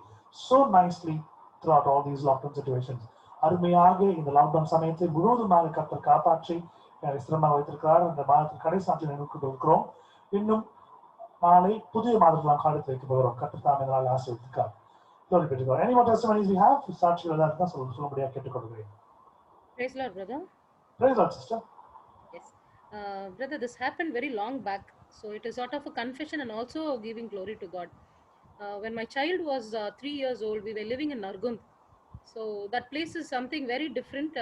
so nicely throughout all these lockdown situations. அருமையாக இந்த லாக்டவுன் சமயத்தை முழுவதுமாக கர்த்தர் காப்பாற்றி சிரமமாக வைத்திருக்கிறார். இந்த மாதத்தின் கடைசி நாட்டில் நினைவுக்கு இருக்கிறோம். இன்னும் நாளை புதிய மாதத்தில் காலத்தில் வைக்க போகிறோம். கர்த்தர் தாமே நாள் ஆசீர்வதிக்கிறார். Glory be to God. Any more testimonies we have? சாட்சிகள் ஏதாவது இருந்தால் சொல்லும்படியாக கேட்டுக்கொள்கிறேன். Praise Lord, brother. Praise Lord, sister. Yes. Brother, this happened very long back. So it is sort of a confession and also giving glory to God. When my child was 3 years old, we were living in Nargund. So that place is something very different.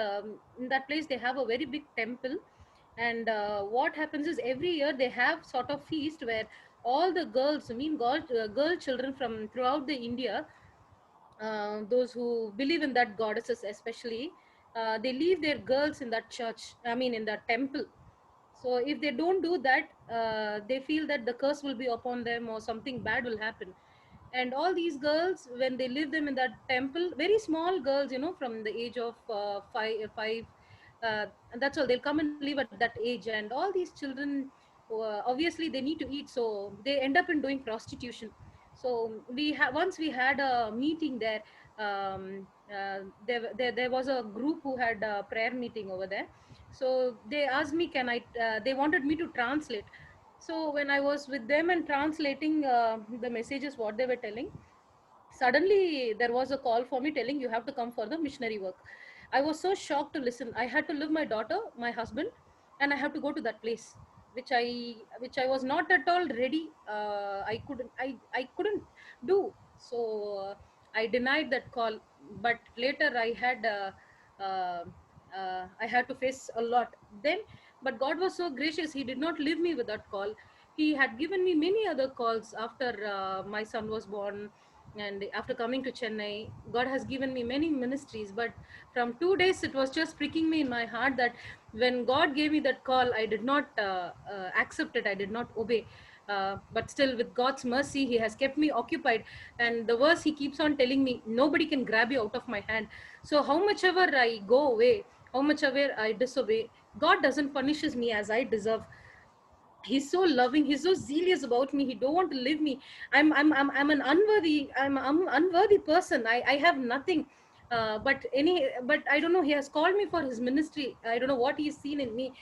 In that place, they have a very big temple. And what happens is every year they have sort of feast where all the girls, girl children from throughout the India, those who believe in that goddesses especially, they leave their girls in that church, in that temple. So if they don't do that, they feel that the curse will be upon them or something bad will happen. And all these girls, when they live them in that temple, very small girls, you know, from the age of five, and that's all, they'll come and live at that age. And all these children, obviously they need to eat, so they end up in doing prostitution. So once we had a meeting there. There was a group who had a prayer meeting over there. So they asked me, can I they wanted me to translate. So when I was with them and translating the messages what they were telling, suddenly there was a call for me telling, you have to come for the missionary work. I was so shocked to listen. I had to leave my daughter, my husband, and I have to go to that place, which I was not at all ready. I couldn't do. So I denied that call. But later uh, I had to face a lot then. But God was so gracious, he did not leave me with that call. He had given me many other calls after my son was born. And after coming to Chennai, God has given me many ministries. But from 2 days, it was just pricking me in my heart that when God gave me that call, I did not accept it, I did not obey. But still, with God's mercy, he has kept me occupied. And the verse he keeps on telling me, nobody can grab you out of my hand. So how much ever I go away, how much ever I disobey, God doesn't punishes me as I deserve. He's so loving, he's so zealous about me, he don't want to leave me. I'm an unworthy, I'm unworthy person. I have nothing. But I don't know, he has called me for his ministry. I don't know what he's seen in me.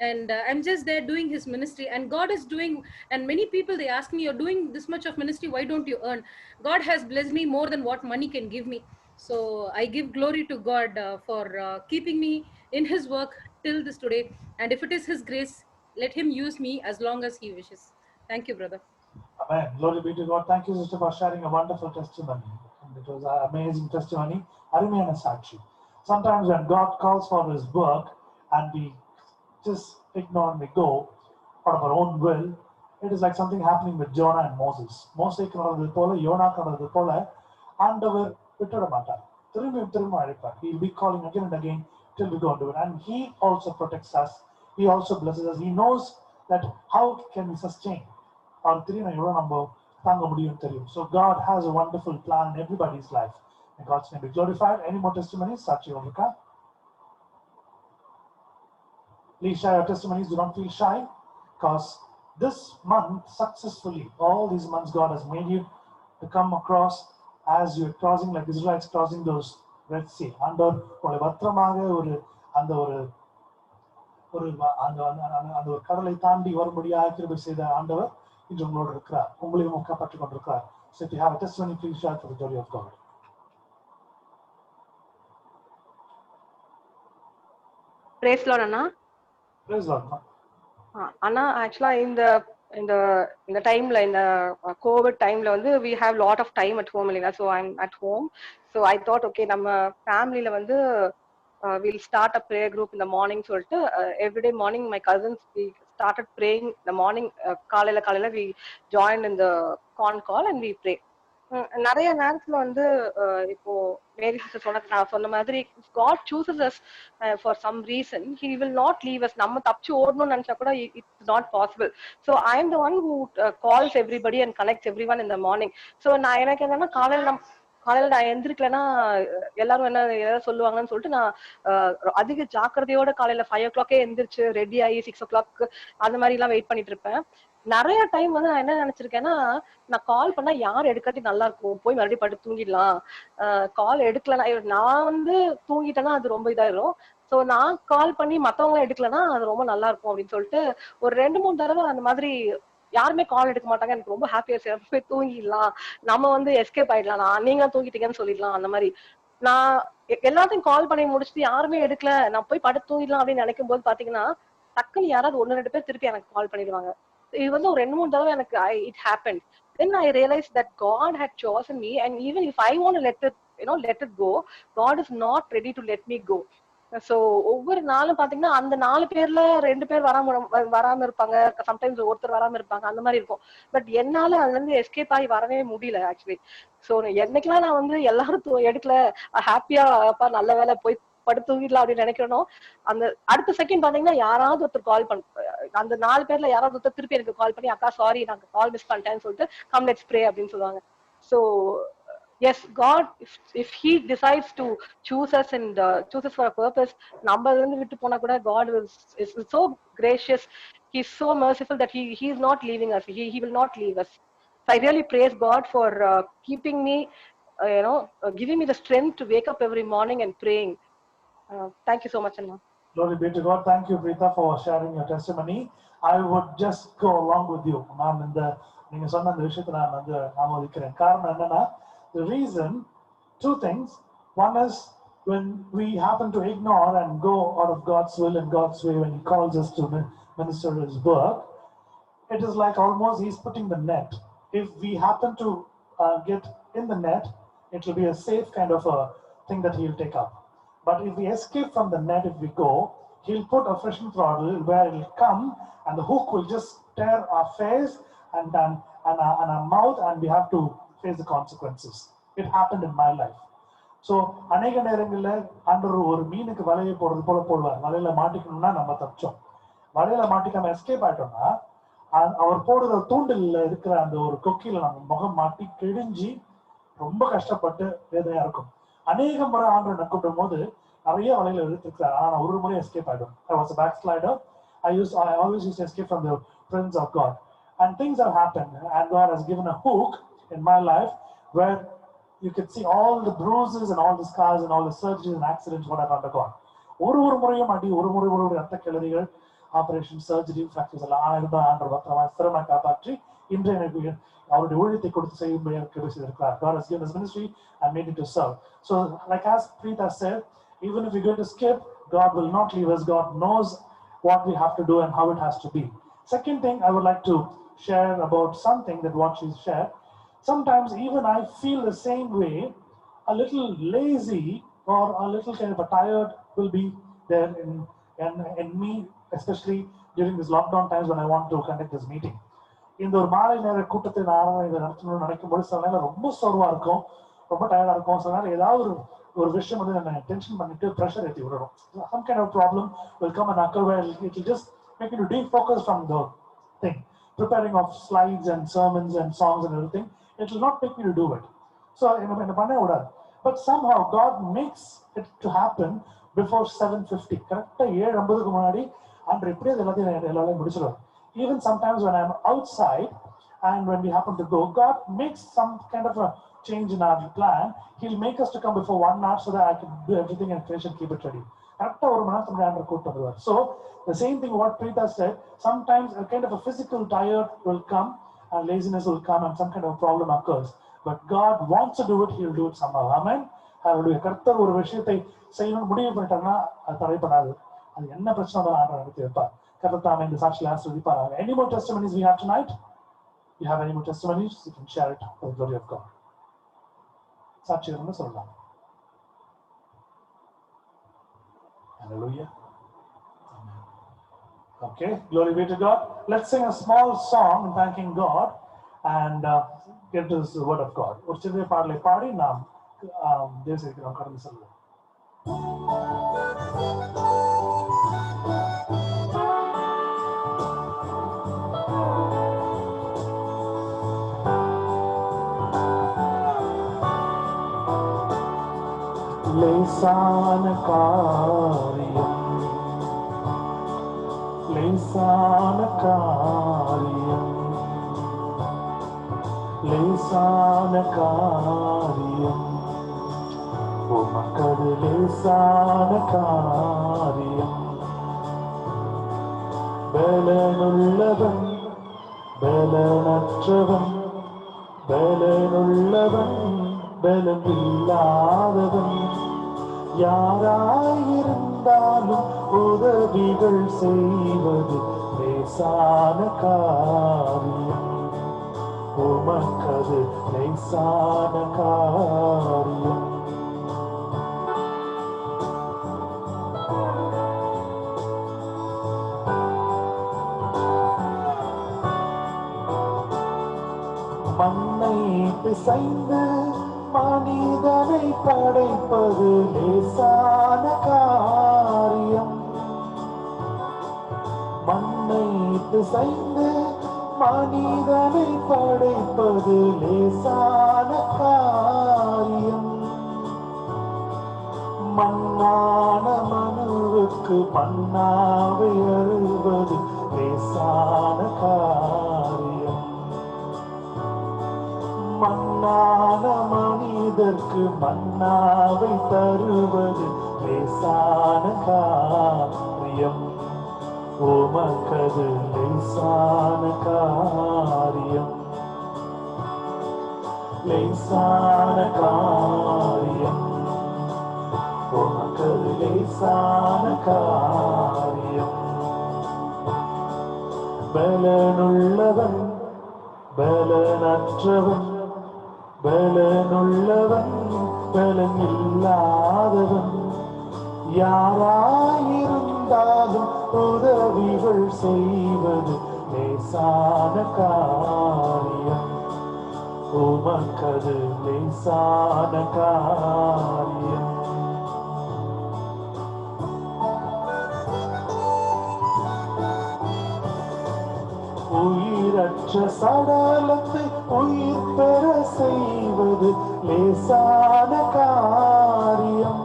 And I'm just there doing his ministry, and God is doing. And many people, they ask me, you're doing this much of ministry, why don't you earn? God has blessed me more than what money can give me. So I give glory to God for keeping me in his work till this today. And if it is his grace, let him use me as long as he wishes. Thank you, brother. Amen. Glory be to God. Thank you, sister, for sharing a wonderful testimony. And it was an amazing testimony. Arumayana Sakshi. Sometimes when God calls for his work and we just ignore and we go out of our own will, it is like something happening with Jonah and Moses. மோசே கடந்தது போல யோனா கடந்தது போல ஆண்டவர் விட்டுட மாட்டார். திரும்ப திரும்ப அழைப்பார். He will be calling again and again till we go and do it. And he also protects us. He also blesses us. He knows that how can we sustain. So God has a wonderful plan in everybody's life. And God's name be glorified. Any more testimonies? Sachi Ovika. Please share your testimonies. Do not feel shy. Because this month, successfully, all these months, God has made you to come across as you're crossing, like Israelites crossing those Red Sea. And ஒரு அந்த அந்த ஒரு கடலை தாண்டி வரும்படியாக கிருபை செய்த ஆண்டவர் இன்று உங்களோடு இருக்கிறார், உங்களையும் காப்பாற்றிக் கொண்டிருக்கிறார். So if you have a testimony, please share for the glory of God. Praise Lord, Anna. Praise Lord. Anna, actually in the timeல இந்த கோவிட் டைம்ல வந்து we have lot of time at home இல்லையா, so I'm at home. So I thought, okay, நம்ம ஃபேமிலியில வந்து we'll start a prayer group in the morning. சொல்லிட்டு everyday morning my cousins we started praying in the morning. காலையில we joined in the con call and we pray. நிறைய நேரத்துல வந்து இப்போ மேரி சிஸ்டர் நான் சொன்ன மாதிரி God chooses us for some reason. He will not leave us. நம்ம தப்பிச்சு ஓடணும்னு நினைச்சா கூட it's not possible. So I am the one who calls everybody and connects everyone in the morning. So நான் எனக்கு என்னன்னா காலையில நான் எந்திரிக்கலன்னா எல்லாரும் என்ன ஏதாவது சொல்லுவாங்கன்னு சொல்லிட்டு நான் அதிக ஜாக்கிரதையோட காலையில 5 o'clock எந்திரிச்சு ரெடி ஆகி 6 o'clock அந்த மாதிரி எல்லாம் வெயிட் பண்ணிட்டு இருப்பேன். நிறைய டைம் வந்து நான் என்ன நினைச்சிருக்கேன்னா, நான் கால் பண்ணா யார் எடுக்காட்டி நல்லா இருக்கும், போய் மறுபடியும் படுத்து தூங்கிடலாம். கால் எடுக்கலன்னா நான் வந்து தூங்கிட்டேன்னா அது ரொம்ப இதாயிரும். சோ நான் கால் பண்ணி மத்தவங்க எடுக்கலன்னா அது ரொம்ப நல்லா இருக்கும் அப்படின்னு சொல்லிட்டு ஒரு 2-3 தடவை அந்த மாதிரி யாருமே கால் எடுக்க மாட்டாங்க. எனக்கு ரொம்ப ஹாப்பியா போய் தூங்கிடலாம், நம்ம வந்து எஸ்கேப் ஆயிடலாம், நீங்க தூங்கிட்டீங்கன்னு சொல்லிடலாம். அந்த மாதிரி நான் எல்லாத்தையும் கால் பண்ணி முடிச்சுட்டு யாருமே எடுக்கல, நான் போய் படுத்து தூங்கிடலாம் அப்படின்னு நினைக்கும் போது பாத்தீங்கன்னா டக்குன்னு யாராவது 1-2 பேர் திருப்பி எனக்கு கால் பண்ணிடுவாங்க. இது வந்து ஒரு 2-3 தடவை எனக்கு it happened. Then I realized that God had chosen me, and even if I want to let it go, God is not ready to let me go. So ஒவ்வொரு நாளும் பாத்தீங்கன்னா அந்த 4 பேர்ல 2 பேர் வராம இருப்பாங்க, சம்டைம்ஸ் ஒருத்தர் வராம இருப்பாங்க, அந்த மாதிரி இருக்கும். பட் என்னால அதுல இருந்து எஸ்கேப் ஆகி வரவே முடியல ஆக்சுவலி. சோ என்னைக்கெல்லாம் நான் வந்து எல்லாரும் எடுக்கல, ஹாப்பியா நல்ல வேலை போய் படுத்து தூங்கிடலாம் அப்படின்னு நினைக்கிறோம், அந்த அடுத்த செகண்ட் பாத்தீங்கன்னா யாராவது ஒருத்தர் கால் அந்த 4 பேர்ல யாராவது ஒருத்தர் திருப்பி எனக்கு கால் பண்ணி, அக்கா சாரி நாங்க கால் மிஸ் பண்ணிட்டேன்னு சொல்லிட்டு கம் லெட்ஸ் ப்ரே அப்படின்னு சொல்லுவாங்க. So yes, God, if he decides to choose us and choose us for a purpose, நம்ம இருந்து விட்டு போனா கூட God is so gracious. He's so merciful that he is not leaving us. He will not leave us. So I really praise God for keeping me, giving me the strength to wake up every morning and praying. Thank you so much, Anna. Glory be to God. Thank you, Preetha, for sharing your testimony. I would just go along with you. நான் இந்த நீங்க சொன்ன அந்த விஷயத்தை நான் வந்து ஆமோதிக்கிறேன். காரணம் என்னன்னா, the reason, two things. One is when we happen to ignore and go out of God's will and God's way when He calls us to minister His work, it is like almost He's putting the net. If we happen to get in the net, it will be a safe kind of a thing that He'll take up. But if we escape from the net, if we go, He'll put a fishing throttle where it'll come and the hook will just tear our face and our mouth, and we have to face the consequences. It happened in my life. So அநேக நேரங்களில் ஆண்டவர் ஒரு மீனுக்கு வலையை போடுறது போல போடுவார். வலையில மாட்டிக்கணும்னா நம்ம தப்பிச்சோம். வலையில மாட்டிக்காம எஸ்கேப் ஆயிட்டோம்னா அவர் போடுற தூண்டில் இருக்கிற அந்த ஒரு கொக்கியில நம்ம முகம் மாட்டி கிழிஞ்சி ரொம்ப கஷ்டப்பட்டு வேதனையா இருக்கும். அநேக முறை ஆண்டவர் கூப்பிடும் போது நிறைய வலையில எடுத்துருக்கிறார். ஆனா ஒரு முறை எஸ்கேப் ஆயிடும். I was a backslider. I always used to escape from the presence of God. And things have happened, and God has given a hook in my life where you could see all the bruises and all the scars and all the surgeries and accidents what I've undergone. ஒரு முறையும் அடி, ஒரு முறை ரத்த கிளறிகள், ஆபரேஷன், சர்ஜரி, ஃபிராக்சர்ஸ் எல்லாம் ஆயிருந்தோம். ஆண்டவர் பத்திரமா சிரம காப்பாற்றி இன்று எனக்கு அவருடைய ஊழியத்தை கொடுத்து செய்யும்படியாக கிருபை செய்திருக்கிறார். God has given His ministry and made it to serve. So like as Preetha said, even if we're going to skip, God will not leave us. God knows what we have to do and how it has to be. Second thing I would like to share about something that what she shared. Sometimes even I feel the same way, a little lazy or a little kind of a tired will be there in me, especially during this lockdown times when I want to conduct this meeting. இந்த ஒரு மாலை நேர கூட்டத்தை நான் இதை நடத்தணும்னு நினைக்கும்போது சில நேரம் ரொம்ப சோர்வா இருக்கும், ரொம்ப டயர்டா இருக்கும். சில நேரம் ஏதாவது ஒரு விஷயம் வந்து என்ன டென்ஷன் பண்ணிட்டு ப்ரெஷர் ஏற்றி விடணும். Some kind of problem will come and occur where it will just make you to defocus from the thing. Preparing of slides and sermons and songs and everything, it will not make me to do it. So என்ன பண்ண விடாது. But somehow God makes it to happen before 7:50. கரெக்டா 7:50க்கு முன்னாடி ஆண்டவர் எப்படியாவது எல்லாத்தையும் முடிச்சிடுவார். Even sometimes when I'm outside and when we happen to go, God makes some kind of a change in our plan. He'll make us to come before 1 hour so that I can do everything and finish and keep it ready. கரெக்டா ஒரு மணி நேரத்துக்கு ஆண்டவர் கூட்டு வருவார். So the same thing what Preetha said, sometimes a kind of a physical tired will come and laziness will come and some kind of a problem occurs. But God wants to do it, He'll do it somehow. Amen. அவருடைய கர்த்தர் ஒரு விஷயத்தை செய்யணும்னு முடிவு பண்ணிட்டாங்கன்னா அது தடைப்படாது. அது என்ன பிரச்சனை தான் ஆண்டவர் நடத்தி வைப்பார். கர்த்தர் தாமே இந்த சாட்சியில் ஆசீர்வதிப்பார். Any more testimonies we have tonight? You have any more testimonies? You can share it for the glory of God. சாட்சிகள் சொல்லலாம். Hallelujah. Okay, glory be to God. Let's sing a small song thanking God and get to the word of God. ஒரு சிறிய பாடலை பாடி நாம் தேவசேரிக்கு நாம் கடந்து செல்வோம். லேசான காரியம், லேசான காரியம், லேசான காரியம், உமக்கது லேசான காரியம். பலனுள்ளவன் பலனற்றவன், பலனுள்ளவன் பலமில்லாதவன், யாராயிருந்தாலும் உதவிகள் செய்வது லேசான காரியம். உமக்கது லேசான காரியம். மண்ணை பிசைந்து மனிதனை படைப்பது லேசான காரியம். மண்ணை பிசைந்து மனிதனை படைப்பது லேசான காரியம். மண்ணான மனுவுக்கு மன்னாவை அருள்வது லேசான காரியம். மண்ணான மனிதர்க்கு மன்னாவை தருவது லேசான காரியம். உமக்கது லேசான காரியம். லேசான காரியம். உமக்கது லேசான காரியம். பலனுள்ளவன் பலனற்றவன், பலனுள்ளவன் பலனில்லாதவன், யாராயிருந்தாலும் உதவிகள் செய்வது லேசான காரியம். உமக்கது லேசான காரியம். உயிரற்ற சடலத்தை உயிர் பெற செய்வது லேசான காரியம்.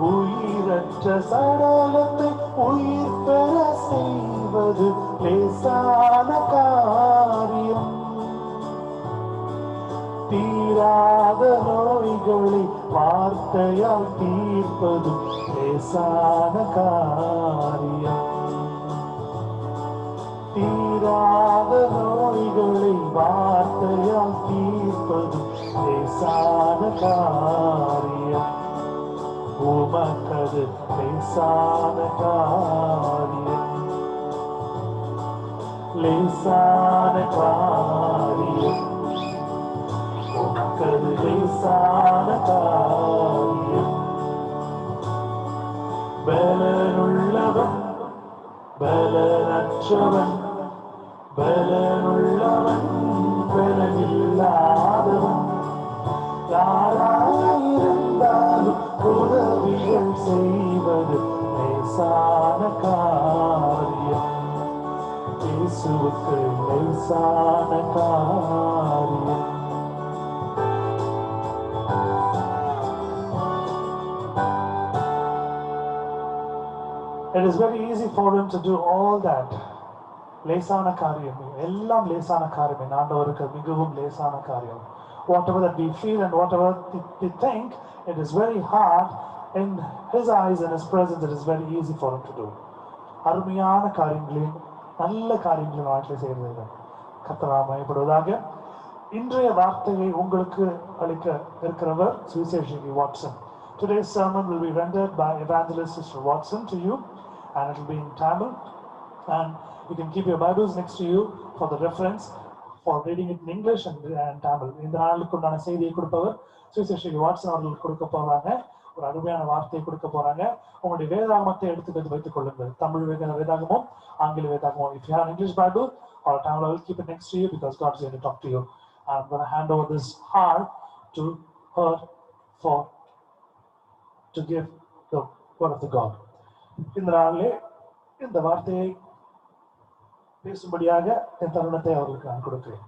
உயிரற்ற சடலத்தை உயிர் பெற செய்வது லேசான காரியம். தீராத நோய்களை வார்த்தையால் தீர்ப்பது லேசான காரியம். தீராத நோய்களை வார்த்தையால் தீர்ப்பது லேசான காரியம். உமக்கது லேசான காரியம். லேசான காரியம். உமக்கது லேசான காரியம். பலனுள்ளவன் பலனற்றவன், பலனுள்ளவன் பலனில்லாதவன், யாராயிருந்தாலும் உதவிகள் செய்வது லேசான காரியம். இயேசுவுக்கு லேசான காரியம். It is very easy for him to do all that. லேசான காரியம், எல்லாம் லேசான காரியம். ஆண்டவருக்கு மிகவும் லேசான காரியம். Whatever that we feel and whatever we think, it is very hard. In his eyes and his presence, it is very easy for him to do. அருமையான காரியங்களையும் நல்ல காரியங்களையும் வாழ்க்கையில் செய்கிறது கர்த்தரால் மகிமைப்படுவதாக. இன்றைய வார்த்தையை உங்களுக்கு அளிக்க இருக்கிறவர் சுவிசேஷகி Watson. Today's sermon will be rendered by Evangelist Sister Watson to you, and it will be in Tamil. And you can keep your Bibles next to you for the reference for reading it in English and Tamil. இந்த நாளுக்கு உண்டான செய்தியை கொடுப்பவர் சுவிசேஷகி வாட்சன் அவர்கள் கொடுக்க போறாங்க. ஒரு அருமையான வார்த்தையை கொடுக்க போறாங்க. உங்களுடைய வேதாகமத்தை எடுத்து வைத்துக் கொள்ளுங்கள். தமிழ் வேதாகமும் ஆங்கில வேதாகமும். If you have an English Bible or a Tamil, I will keep it next to you because God is going to talk to you. I'm going to hand over this heart to her to give the word of the God. இந்த நாளிலே இந்த வார்த்தையை பேசும்படியாக என் தருணத்தை அவர்களுக்கு நான் கொடுக்கிறேன்.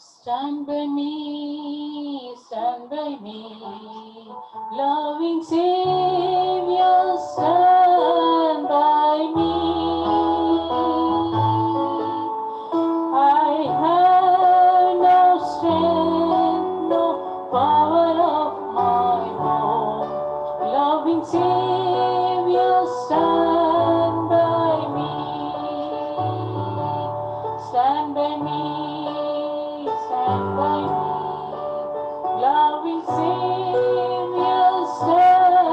Stand by me, loving Savior, stand by me. I have no strength, no power of my own. Loving Savior, stand by me. Stand by me. Stand by me, loving Savior, stand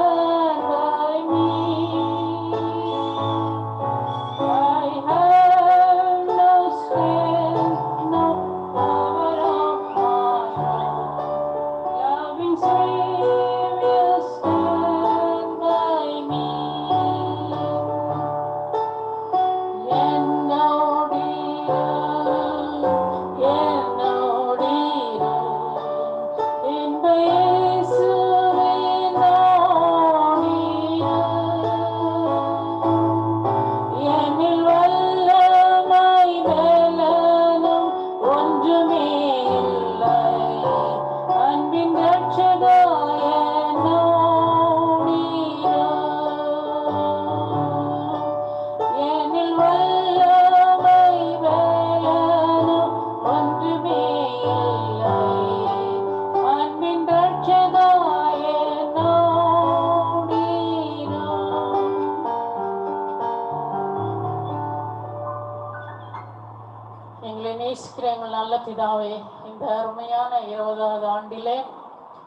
எங்கள் நல்ல பிதாவே, இந்த அருமையான 20வது ஆண்டிலே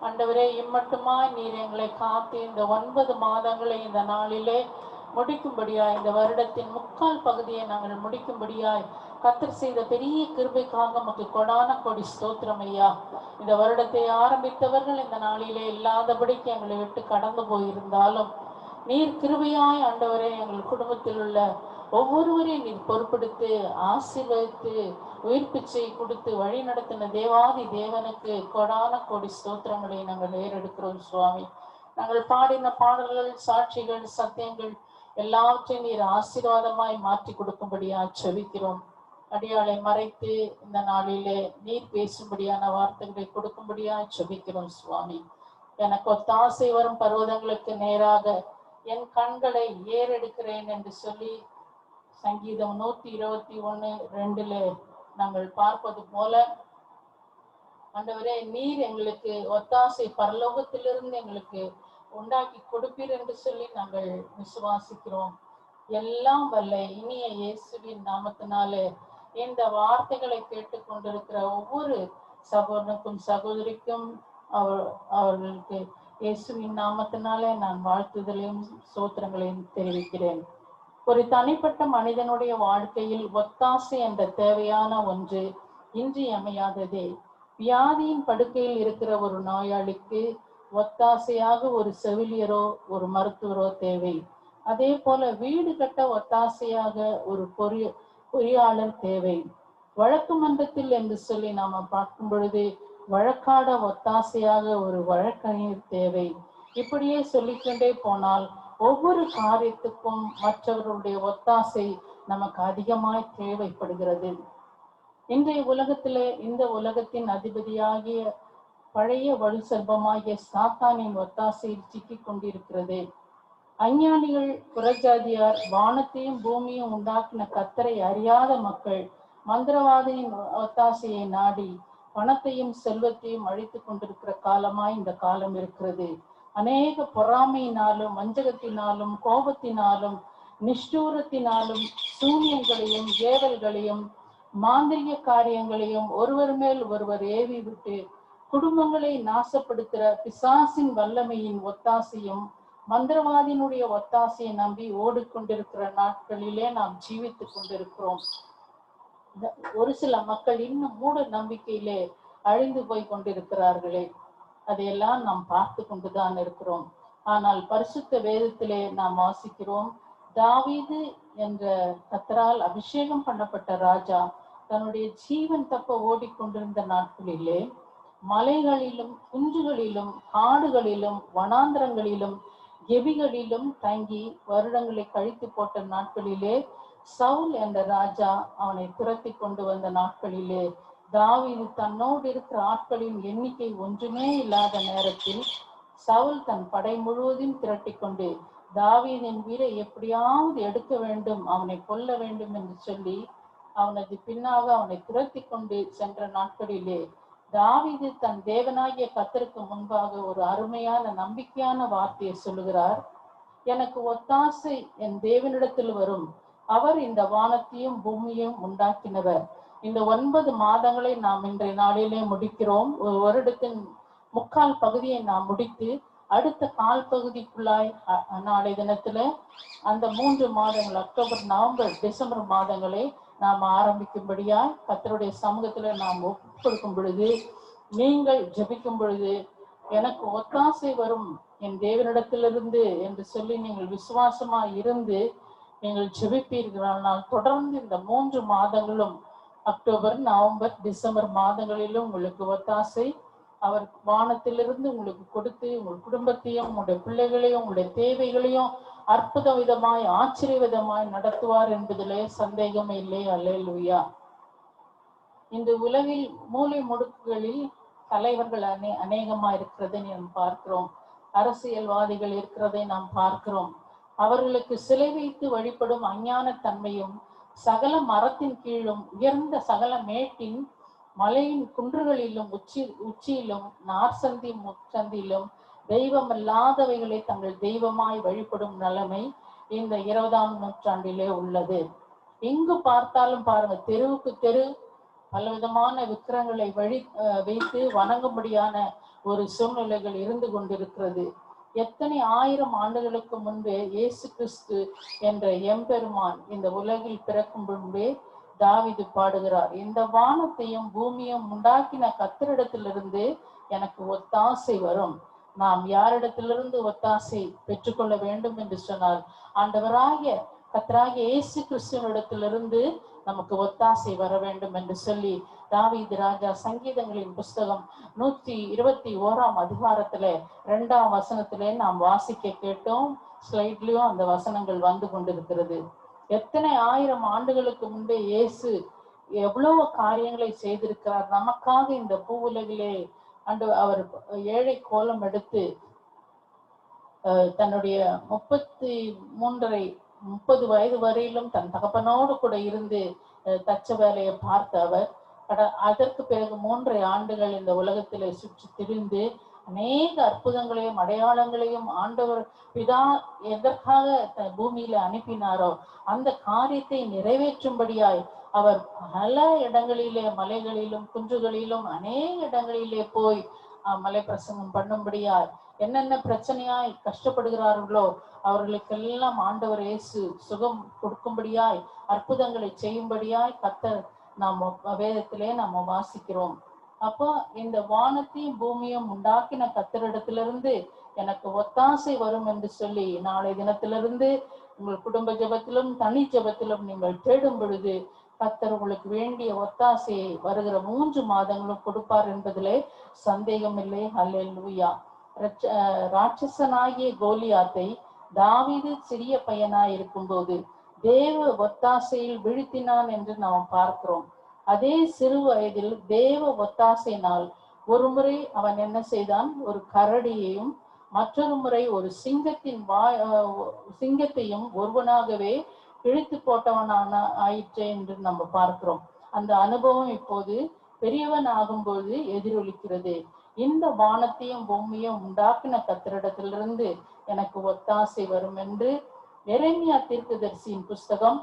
ஆண்டவரே, இம்மட்டுமாய் நீர் எங்களை காத்து இந்த 9 மாதங்களை இந்த நாளிலே முடிக்கும்படியாய், இந்த வருடத்தின் முக்கால் பகுதியை நாங்கள் முடிக்கும்படியாய் கர்த்தர் செய்த பெரிய கிருபைக்காக உமக்கு கொடான கொடி ஸ்தோத்திரம் ஐயா. இந்த வருடத்தை ஆரம்பித்தவர்கள் இந்த நாளிலே இல்லாதபடிக்கு எங்களை விட்டு கடந்து போயிருந்தாலும் நீர் கிருபையாய் ஆண்டவரே எங்கள் குடும்பத்தில் உள்ள ஒவ்வொருவரையும் நீர் பொறுப்படுத்தி ஆசீர்வதித்து உயிர்ப்பிச்சை கொடுத்து வழி நடத்தின தேவாதி தேவனுக்கு கொடான கோடி ஸ்தோத்திரங்களை நாங்கள் ஏறெடுக்கிறோம் சுவாமி. நாங்கள் பாடின பாடல்கள், சாட்சிகள், சத்தியங்கள் எல்லாவற்றையும் நீர் ஆசீர்வாதமாய் மாற்றி கொடுக்கும்படியா செபிக்கிறோம். அடியாளை மறைத்து இந்த நாளிலே நீர் பேசும்படியான வார்த்தைகளை கொடுக்கும்படியா செபிக்கிறோம் சுவாமி. எனக்கு ஒத்தாசை வரும் பர்வதங்களுக்கு நேராக என் கண்களை ஏறெடுக்கிறேன் என்று சொல்லி சங்கீதம் 121:2 நாங்கள் பார்ப்பது போல ஆண்டவரே, நீர் எங்களுக்கு ஒத்தாசை பரலோகத்திலிருந்து எங்களுக்கு உண்டாக்கி கொடுப்பீர் என்று சொல்லி நாங்கள் விசுவாசிக்கிறோம். எல்லாம் வல்ல இனிய இயேசுவின் நாமத்தினாலே இந்த வார்த்தைகளை கேட்டுக்கொண்டிருக்கிற ஒவ்வொரு சகோதரனுக்கும் சகோதரிக்கும் அவர்களுக்கு இயேசுவின் நாமத்தினாலே நான் வாழ்த்துதலையும் சோத்திரங்களையும் தெரிவிக்கிறேன். ஒரு தனிப்பட்ட மனிதனுடைய வாழ்க்கையில் ஒத்தாசை என்ற தேவையான ஒன்று இன்றியமையாததே. வியாதியின் படுக்கையில் இருக்கிற ஒரு நோயாளிக்கு ஒத்தாசையாக ஒரு செவிலியரோ ஒரு மருத்துவரோ தேவை. அதே போல வீடு கட்ட ஒத்தாசையாக ஒரு பொறியாளர் தேவை. வழக்கு மன்றத்தில் என்று சொல்லி நாம பார்க்கும் பொழுது வழக்காட ஒத்தாசையாக ஒரு வழக்கறிஞர் தேவை. இப்படியே சொல்லிக்கொண்டே போனால் ஒவ்வொரு காரியத்துக்கும் மற்றவர்களுடைய ஒத்தாசை நமக்கு அதிகமாய் தேவைப்படுகிறது. இன்றைய உலகத்திலே இந்த உலகத்தின் அதிபதியாகிய பழைய வலு செல்வமாகிய சாத்தானின் ஒத்தாசையில் சிக்கிக் கொண்டிருக்கிறது. அஞ்ஞானிகள், புறஜாதியார், வானத்தையும் பூமியும் உண்டாக்கின கர்த்தரை அறியாத மக்கள் மந்திரவாதியின் ஒத்தாசையை நாடி பணத்தையும் செல்வத்தையும் அழித்துக் கொண்டிருக்கிற காலமாய் இந்த காலம் இருக்கிறது. அநேக பொறாமையினாலும் வஞ்சகத்தினாலும் கோபத்தினாலும் நிஷ்டூரத்தினாலும் சூனியங்களையும் ஏவல்களையும் மாந்திரிக காரியங்களையும் ஒருவர் மேல் ஒருவர் ஏவி விட்டு குடும்பங்களை நாசப்படுத்துகிற பிசாசின் வல்லமையின் ஒத்தாசையும் மந்திரவாதியினுடைய ஒத்தாசையை நம்பி ஓடிக்கொண்டிருக்கிற நாட்களிலே நாம் ஜீவித்துக் கொண்டிருக்கிறோம். ஒரு சில மக்கள் இன்னும் மூட நம்பிக்கையிலே அழிந்து போய் கொண்டிருக்கிறார்களே, அதையெல்லாம் நாம் பார்த்து கொண்டுதான் இருக்கிறோம். ஆனால் பரிசுத்த வேதத்திலே நாம் வாசிக்கிறோம், தாவீது என்ற கர்த்தரால் அபிஷேகம் பண்ணப்பட்ட ராஜா தன்னுடைய ஜீவன் தப்ப ஓடிக்கொண்டிருந்த நாட்களிலே மலைகளிலும் குன்றுகளிலும் காடுகளிலும் வனாந்திரங்களிலும் கெபிகளிலும் தங்கி வருடங்களை கழித்து போட்ட நாட்களிலே சவுல் என்ற ராஜா அவனை துரத்தி கொண்டு வந்த நாட்களிலே தாவீது தன்னோடு இருக்கிற ஆட்களின் எண்ணிக்கை ஒன்றுமே இல்லாத நேரத்தில் சவுல் தன் படை முழுவதும் திரட்டி கொண்டு தாவீதின் வீரை எப்படியாவது எடுக்க வேண்டும், அவனை கொல்ல வேண்டும் என்று சொல்லி அவனது பின்னாக அவனை துரத்தி கொண்டு சென்ற நாட்களிலே தாவீது தன் தேவனாகிய கர்த்தருக்கு முன்பாக ஒரு அருமையான நம்பிக்கையான வார்த்தையை சொல்லுகிறார். எனக்கு ஒத்தாசை என் தேவனிடத்தில் வரும், அவர் இந்த வானத்தையும் பூமியையும் உண்டாக்கினவர். இந்த 9 மாதங்களை நாம் இன்றைய நாளிலே முடிக்கிறோம். ஒரு வருடத்தின் முக்கால் பகுதியை நாம் முடித்து அடுத்த கால் பகுதிக்குள்ளாய் நாளை தினத்துல அந்த 3 மாதங்கள் அக்டோபர், நவம்பர், டிசம்பர் மாதங்களை நாம் ஆரம்பிக்கும்படியாய் கர்த்தருடைய சமூகத்துல நாம் ஒப்புக் கொடுக்கும் பொழுது, நீங்கள் ஜெபிக்கும் பொழுது எனக்கு ஒத்தாசை வரும் என் தேவனிடத்திலிருந்து என்று சொல்லி நீங்கள் விசுவாசமா இருந்து நீங்கள் ஜெபிப்பீர்களானால் தொடர்ந்து இந்த 3 மாதங்களும் அக்டோபர், நவம்பர், டிசம்பர் மாதங்களிலும் உங்களுக்கு ஒத்தாசை அவர் வானத்திலிருந்து உங்களுக்கு கொடுத்து உங்கள் குடும்பத்தையும் உங்களுடைய பிள்ளைகளையும் உங்களுடைய தேவைகளையும் அற்புத விதமாய் ஆச்சரிய விதமாய் நடத்துவார் என்பதிலே சந்தேகமே இல்லை. அல்லேலூயா. இந்த உலகில் மூலை முடுக்குகளில் தலைவர்கள் அநேகமா இருக்கிறதை நாம் பார்க்கிறோம். அரசியல்வாதிகள் இருக்கிறதை நாம் பார்க்கிறோம். அவர்களுக்கு சிலை வைத்து வழிபடும் அஞ்ஞான தன்மையும் சகல மரத்தின் கீழும் உயர்ந்த சகல மேட்டின் மலையின் குன்றுகளிலும் உச்சியிலும் நார்சந்தி முச்சந்திலும் தெய்வமல்லாதவைகளை தங்கள் தெய்வமாய் வழிபடும் நிலைமை இந்த 20ஆம் நூற்றாண்டிலே உள்ளது. எங்கு பார்த்தாலும் பாருங்க, தெருவுக்கு தெரு பலவிதமான விக்கிரங்களை வைத்து வணங்கும்படியான ஒரு சூழ்நிலைகள் இருந்து கொண்டிருக்கிறது. எத்தனை ஆயிரம் ஆண்டுகளுக்கு முன்பே இயேசு கிறிஸ்து என்ற எம்பெருமான் இந்த உலகில் பிறக்கும் முன்பே தாவீது பாடுகிறார், இந்த வானத்தையும் பூமியும் உண்டாக்கின கர்த்தரிடத்திலிருந்து எனக்கு ஒத்தாசை வரும். நாம் யாரிடத்திலிருந்து ஒத்தாசை பெற்றுக்கொள்ள வேண்டும் என்று சொன்னால் ஆண்டவராகிய கர்த்தராகிய இயேசு கிறிஸ்துவினிடத்திலிருந்து நமக்கு ஒத்தாசை வர வேண்டும் என்று சொல்லி தாவீது ராஜா சங்கீதங்களின் புஸ்தகம் 121 அதிகாரத்துல 2ஆம் வசனத்திலே நாம் வாசிக்க கேட்டோம். ஸ்லைட்லயும் அந்த வசனங்கள் வந்து கொண்டிருக்கிறது. எத்தனை ஆயிரம் ஆண்டுகளுக்கு முன்பே இயேசு எவ்வளவு காரியங்களை செய்திருக்கிறார் நமக்காக இந்த பூ உலகிலே. அவர் ஏழை கோலம் எடுத்து தன்னுடைய 30 வயது வரையிலும் தன் தகப்பனோடு கூட இருந்து தச்ச வேலையை பார்த்த அவர் அதற்கு பிறகு 3 ஆண்டுகள் இந்த உலகத்திலே சுற்றி திரிந்து அநேக அற்புதங்களையும் அடையாளங்களையும் ஆண்டவர் பிதா எதற்காக பூமியில அனுப்பினாரோ அந்த காரியத்தை நிறைவேற்றும்படியாய் அவர் பல இடங்களிலே மலைகளிலும் குன்றுகளிலும் அநேக இடங்களிலே போய் மலை பிரசங்கம் பண்ணும்படியாய் என்னென்ன பிரச்சனையாய் கஷ்டப்படுகிறார்களோ அவர்களுக்கெல்லாம் ஆண்டவர் இயேசு சுகம் கொடுக்கும்படியாய் அற்புதங்களை செய்யும்படியாய் கர்த்தர் நாம் வேதத்திலே நம்ம வாசிக்கிறோம். அப்போ இந்த வானத்தையும் பூமியும் உண்டாக்கின கர்த்தரிடத்திலிருந்து எனக்கு ஒத்தாசை வரும் என்று சொல்லி நாளை தினத்திலிருந்து உங்கள் குடும்ப ஜெபத்திலும் தனி ஜெபத்திலும் நீங்கள் தேடும் பொழுது கர்த்தர் உங்களுக்கு வேண்டிய ஒத்தாசையை வருகிற 3 மாதங்களும் கொடுப்பார் என்பதிலே சந்தேகம் இல்லை. அல்லேலூயா. ராட்சசனாகிய கோலியாத்தை தாவீது சிறிய பையனாய் இருக்கும்போது தேவ ஒத்தாசையில் வீழ்த்தினான் என்று நாம் பார்க்கிறோம். அதே சிறு வயதில் தேவ ஒத்தாசையினால் ஒரு முறை அவன் என்ன செய்தான், ஒரு கரடியையும் மற்றொரு முறை ஒரு சிங்கத்தையும் ஒருவனாகவே இழுத்து போட்டவனான ஆயிற்று என்று நம்ம பார்க்கிறோம். அந்த அனுபவம் இப்போது பெரியவன் ஆகும்போது எதிரொலிக்கிறது. இந்த வானத்தையும் பூமியும் உண்டாக்கின கர்த்தரிடத்திலிருந்து எனக்கு ஒத்தாசை வரும் என்று எரேமியா தீர்க்கதரிசியின் புஸ்தகம்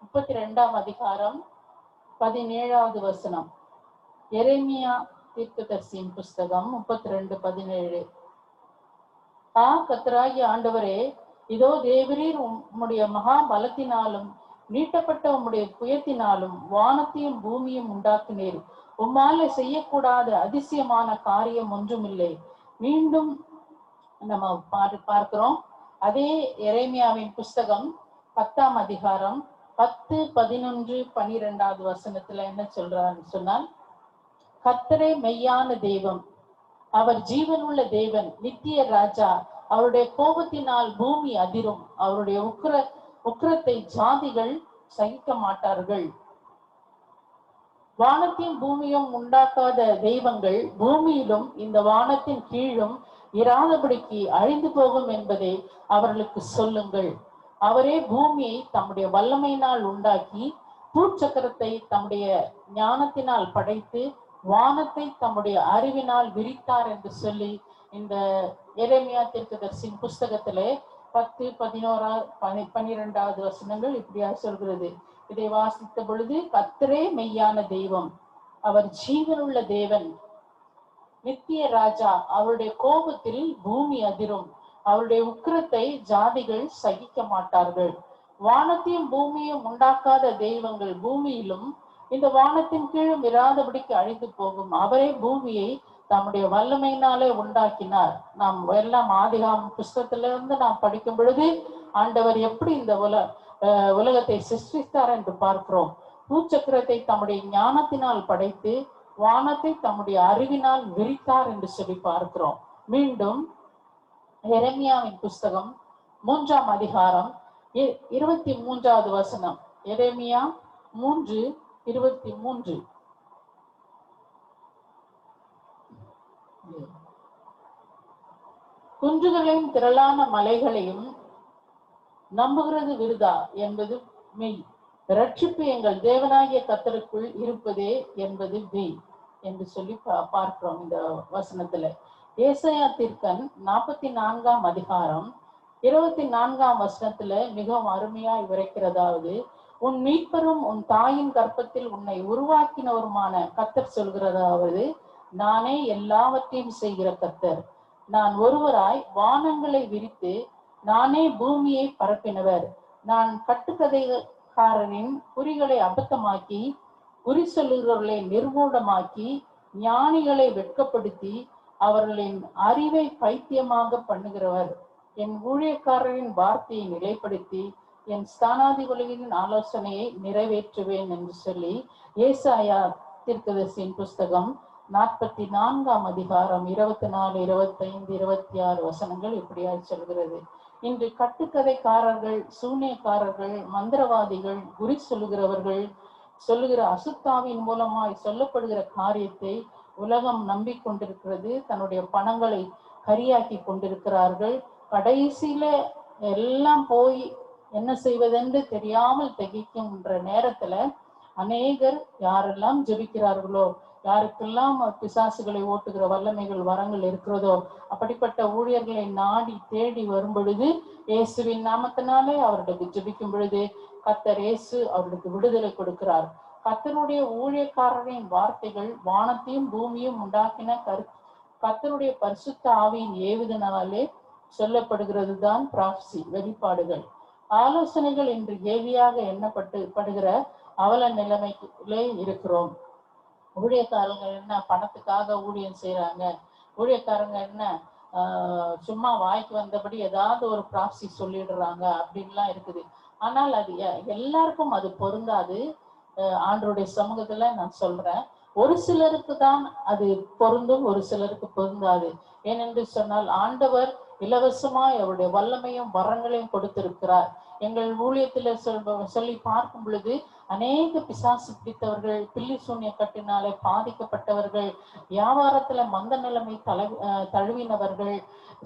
32ஆம் அதிகாரம் 17வது வசனம். எரேமியா தீர்க்கதரிசியின் புஸ்தகம் 32:17. கர்த்தராகிய ஆண்டவரே, இதோ தேவரீர் உம்முடைய மகா பலத்தினாலும் நீட்டப்பட்ட உம்முடைய புயத்தினாலும் வானத்தையும் பூமியும் உண்டாக்கினீர். உம்மால செய்யக்கூடாத அதிசயமான காரியம் ஒன்றுமில்லை. மீண்டும் நம்ம பார்க்கிறோம். அதே எரேமியாவின் புஸ்தகம் 10ஆம் அதிகாரம் 10, 11, 12வது வசனத்துல என்ன சொல்றான்னு சொன்னால், கர்த்தரே மெய்யான தெய்வம், அவர் ஜீவனுள்ள தேவன், நித்திய ராஜா. அவருடைய கோபத்தினால் பூமி அதிரும், அவருடைய உக்கிரத்தை ஜாதிகள் சகிக்க மாட்டார்கள். வானத்தையும் பூமியும் உண்டாக்காத தெய்வங்கள் பூமியிலும் இந்த வானத்தின் கீழும் இராதபடிக்கு அழிந்து போகும் என்பதை அவர்களுக்கு சொல்லுங்கள். அவரே பூமியை தம்முடைய வல்லமையினால் உண்டாக்கி பூச்சக்கரத்தை தம்முடைய ஞானத்தினால் படைத்து வானத்தை தம்முடைய அறிவினால் விரித்தார் என்று சொல்லி இந்த எரேமியா தீர்க்கதரிசியின் புஸ்தகத்திலே 10, 11, 12வது வசனங்கள் இப்படியா சொல்கிறது. இதை வாசித்த பொழுது கர்த்தரே மெய்யான தெய்வம், அவர் ஜீவனுள்ள தேவன், நித்திய ராஜா. அவருடைய கோபத்தில் பூமி அதிரும், அவருடைய உக்கிரத்தை ஜாதிகள் சகிக்க மாட்டார்கள். வானத்தையும் பூமியும் உண்டாக்காத தெய்வங்கள் பூமியிலும் இந்த வானத்தின் கீழும் இராதபடிக்கு அழிந்து போகும். அவரே பூமியை தம்முடைய வல்லமையினாலே உண்டாக்கினார். நாம் எல்லாம் ஆதிகாம புஸ்தகத்திலிருந்து நாம் படிக்கும் பொழுது ஆண்டவர் எப்படி இந்த உலகத்தை சிருஷ்டித்தார் என்று பார்க்கிறோம். பூச்சக்கரத்தை தம்முடைய ஞானத்தினால் படைத்து வானத்தை தம்முடைய அறிவினால் விரித்தார் என்று சொல்லி பார்க்கிறோம். மீண்டும் எரேமியாவின் புஸ்தகம் 3ஆம் அதிகாரம் 23வது வசனம். எரேமியா 3:23. குன்றுகளையும் திரளான மலைகளையும் நம்புகிறது விருதா என்பது மெய், ரட்சிப்பு எங்கள் தேவனாகிய கர்த்தருக்குள் இருப்பதே என்பது மெய் என்று சொல்லி பார்க்கிறோம் இந்த வசனத்துல. ஏசாயா தீர்க்கன் 44ஆம் அதிகாரம் 24ஆம் வசனத்துல மிகவும் அருமையாய் விரைக்கிறதாவது, உன் மீட்பரும் உன் தாயின் கர்ப்பத்தில் உன்னை உருவாக்கினவருமான கர்த்தர் சொல்கிறதாவது, நானே எல்லாவற்றையும் செய்கிற கர்த்தர். நான் ஒருவராய் வானங்களை விரித்து நானே பூமியை பரப்பினவர். நான் கட்டுக்கதைக்காரரின் குறிகளை அபத்தமாக்கி குறி சொல்லுகிறவர்களை நிர்மூலமாக்கி ஞானிகளை வெட்கப்படுத்தி அவர்களின் அறிவை பைத்தியமாக பண்ணுகிறவர். என் ஊழியக்காரரின் வார்த்தையை நிலைப்படுத்தி என் ஸ்தானாதிபதிகளின் ஆலோசனையை நிறைவேற்றுவேன் என்று சொல்லி ஏசாயா தீர்க்கதரிசியின் புஸ்தகம் 44ஆம் அதிகாரம் 24, 25, 26 வசனங்கள் இப்படியாய் சொல்கிறது. இன்று கட்டுக்கதைக்காரர்கள், சூனியக்காரர்கள், மந்திரவாதிகள், குறி சொல்லுகிறவர்கள் சொல்லுகிற அசுத்தாவின் மூலமாய் சொல்லப்படுகிற காரியத்தை உலகம் நம்பிக்கொண்டிருக்கிறது. தன்னுடைய பணங்களை கரியாக்கி கொண்டிருக்கிறார்கள். கடைசியில எல்லாம் போய் என்ன செய்வதென்று தெரியாமல் திகைக்கின்ற நேரத்துல அநேகர் யாரெல்லாம் ஜெபிக்கிறார்களோ, யாருக்கெல்லாம் பிசாசுகளை ஓட்டுகிற வல்லமைகள் வரங்கள் இருக்கிறதோ, அப்படிப்பட்ட ஊழியர்களை நாடி தேடி வரும் பொழுது, இயேசுவின் நாமத்தினாலே அவர்களுக்கு ஜெபிக்கும் பொழுது கர்த்தர் இயேசு அவர்களுக்கு விடுதலை கொடுக்கிறார். கர்த்தருடைய ஊழியக்காரரின் வார்த்தைகள் வானத்தையும் பூமியும் உண்டாக்கின கர்த்தருடைய பரிசுத்த ஆவியின் ஏவுதனாலே சொல்லப்படுகிறது தான் பிராப்சி, வெளிப்பாடுகள். ஆலோசனைகள் இன்று கேலியாக எண்ணப்படுகிற அவல நிலைமையிலே இருக்கிறோம். ஊழியக்காரங்க என்ன பணத்துக்காக ஊழியம் செய்யறாங்க, ஊழியக்காரங்க என்ன சும்மா வாய்க்கு வந்தபடி ஏதாவது ஒரு பிராப்சி சொல்லிடுறாங்க அப்படின்லாம் இருக்குது. ஆனால் அது எல்லாருக்கும் அது பொருந்தாது. ஆண்டவருடைய சமூகத்துல நான் சொல்றேன், ஒரு சிலருக்கு தான் அது பொருந்தும், ஒரு சிலருக்கு பொருந்தாது. ஏனென்று சொன்னால் ஆண்டவர் இலவசமாய் அவருடைய வல்லமையும் வரங்களையும் கொடுத்திருக்கிறார். எங்கள் ஊழியத்துல சொல்லி பார்க்கும் பொழுது அநேக பிசாசு பிடித்தவர்கள், பில்லி சூன்ய கட்டினாலே பாதிக்கப்பட்டவர்கள், வியாபாரத்துல மந்த நிலைமை தழுவினவர்கள்,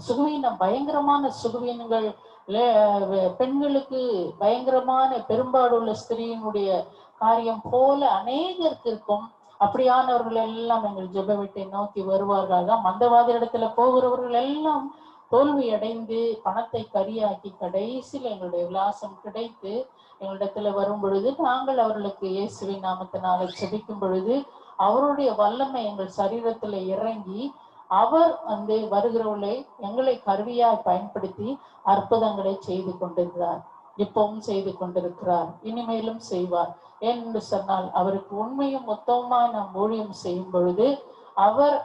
சுகவீனம், பயங்கரமான சுகவீனங்கள், பெண்களுக்கு பயங்கரமான பெரும்பாடுள்ள ஸ்திரீயினுடைய காரியம் போல அநேகருக்கு இருக்கும். அப்படியானவர்கள் எல்லாம் எங்கள் ஜெப வீட்டை நோக்கி வருவார்கள். தான் மந்தவாதி இடத்துல போகிறவர்கள் எல்லாம் தோல்வி அடைந்து பணத்தை கரியாக்கி கடைசியில் எங்களுடைய விலாசம் கிடைத்து எங்களிடத்துல வரும் பொழுது நாங்கள் அவர்களுக்கு இயேசுவின் நாமத்தினால ஜெபிக்கும் பொழுது அவருடைய வல்லமை எங்கள் சரீரத்துல இறங்கி அவர் வந்து வருகிறவர்களை எங்களை கருவியாய் பயன்படுத்தி அற்புதங்களை செய்து கொண்டிருக்கிறார். இப்பவும் செய்து கொண்டிருக்கிறார், இனிமேலும் செய்வார். ஏனென்று சொன்னால் அவருக்கு உண்மையும் மொத்தமாக நாம் ஊழியம் செய்யும் பொழுது அவர்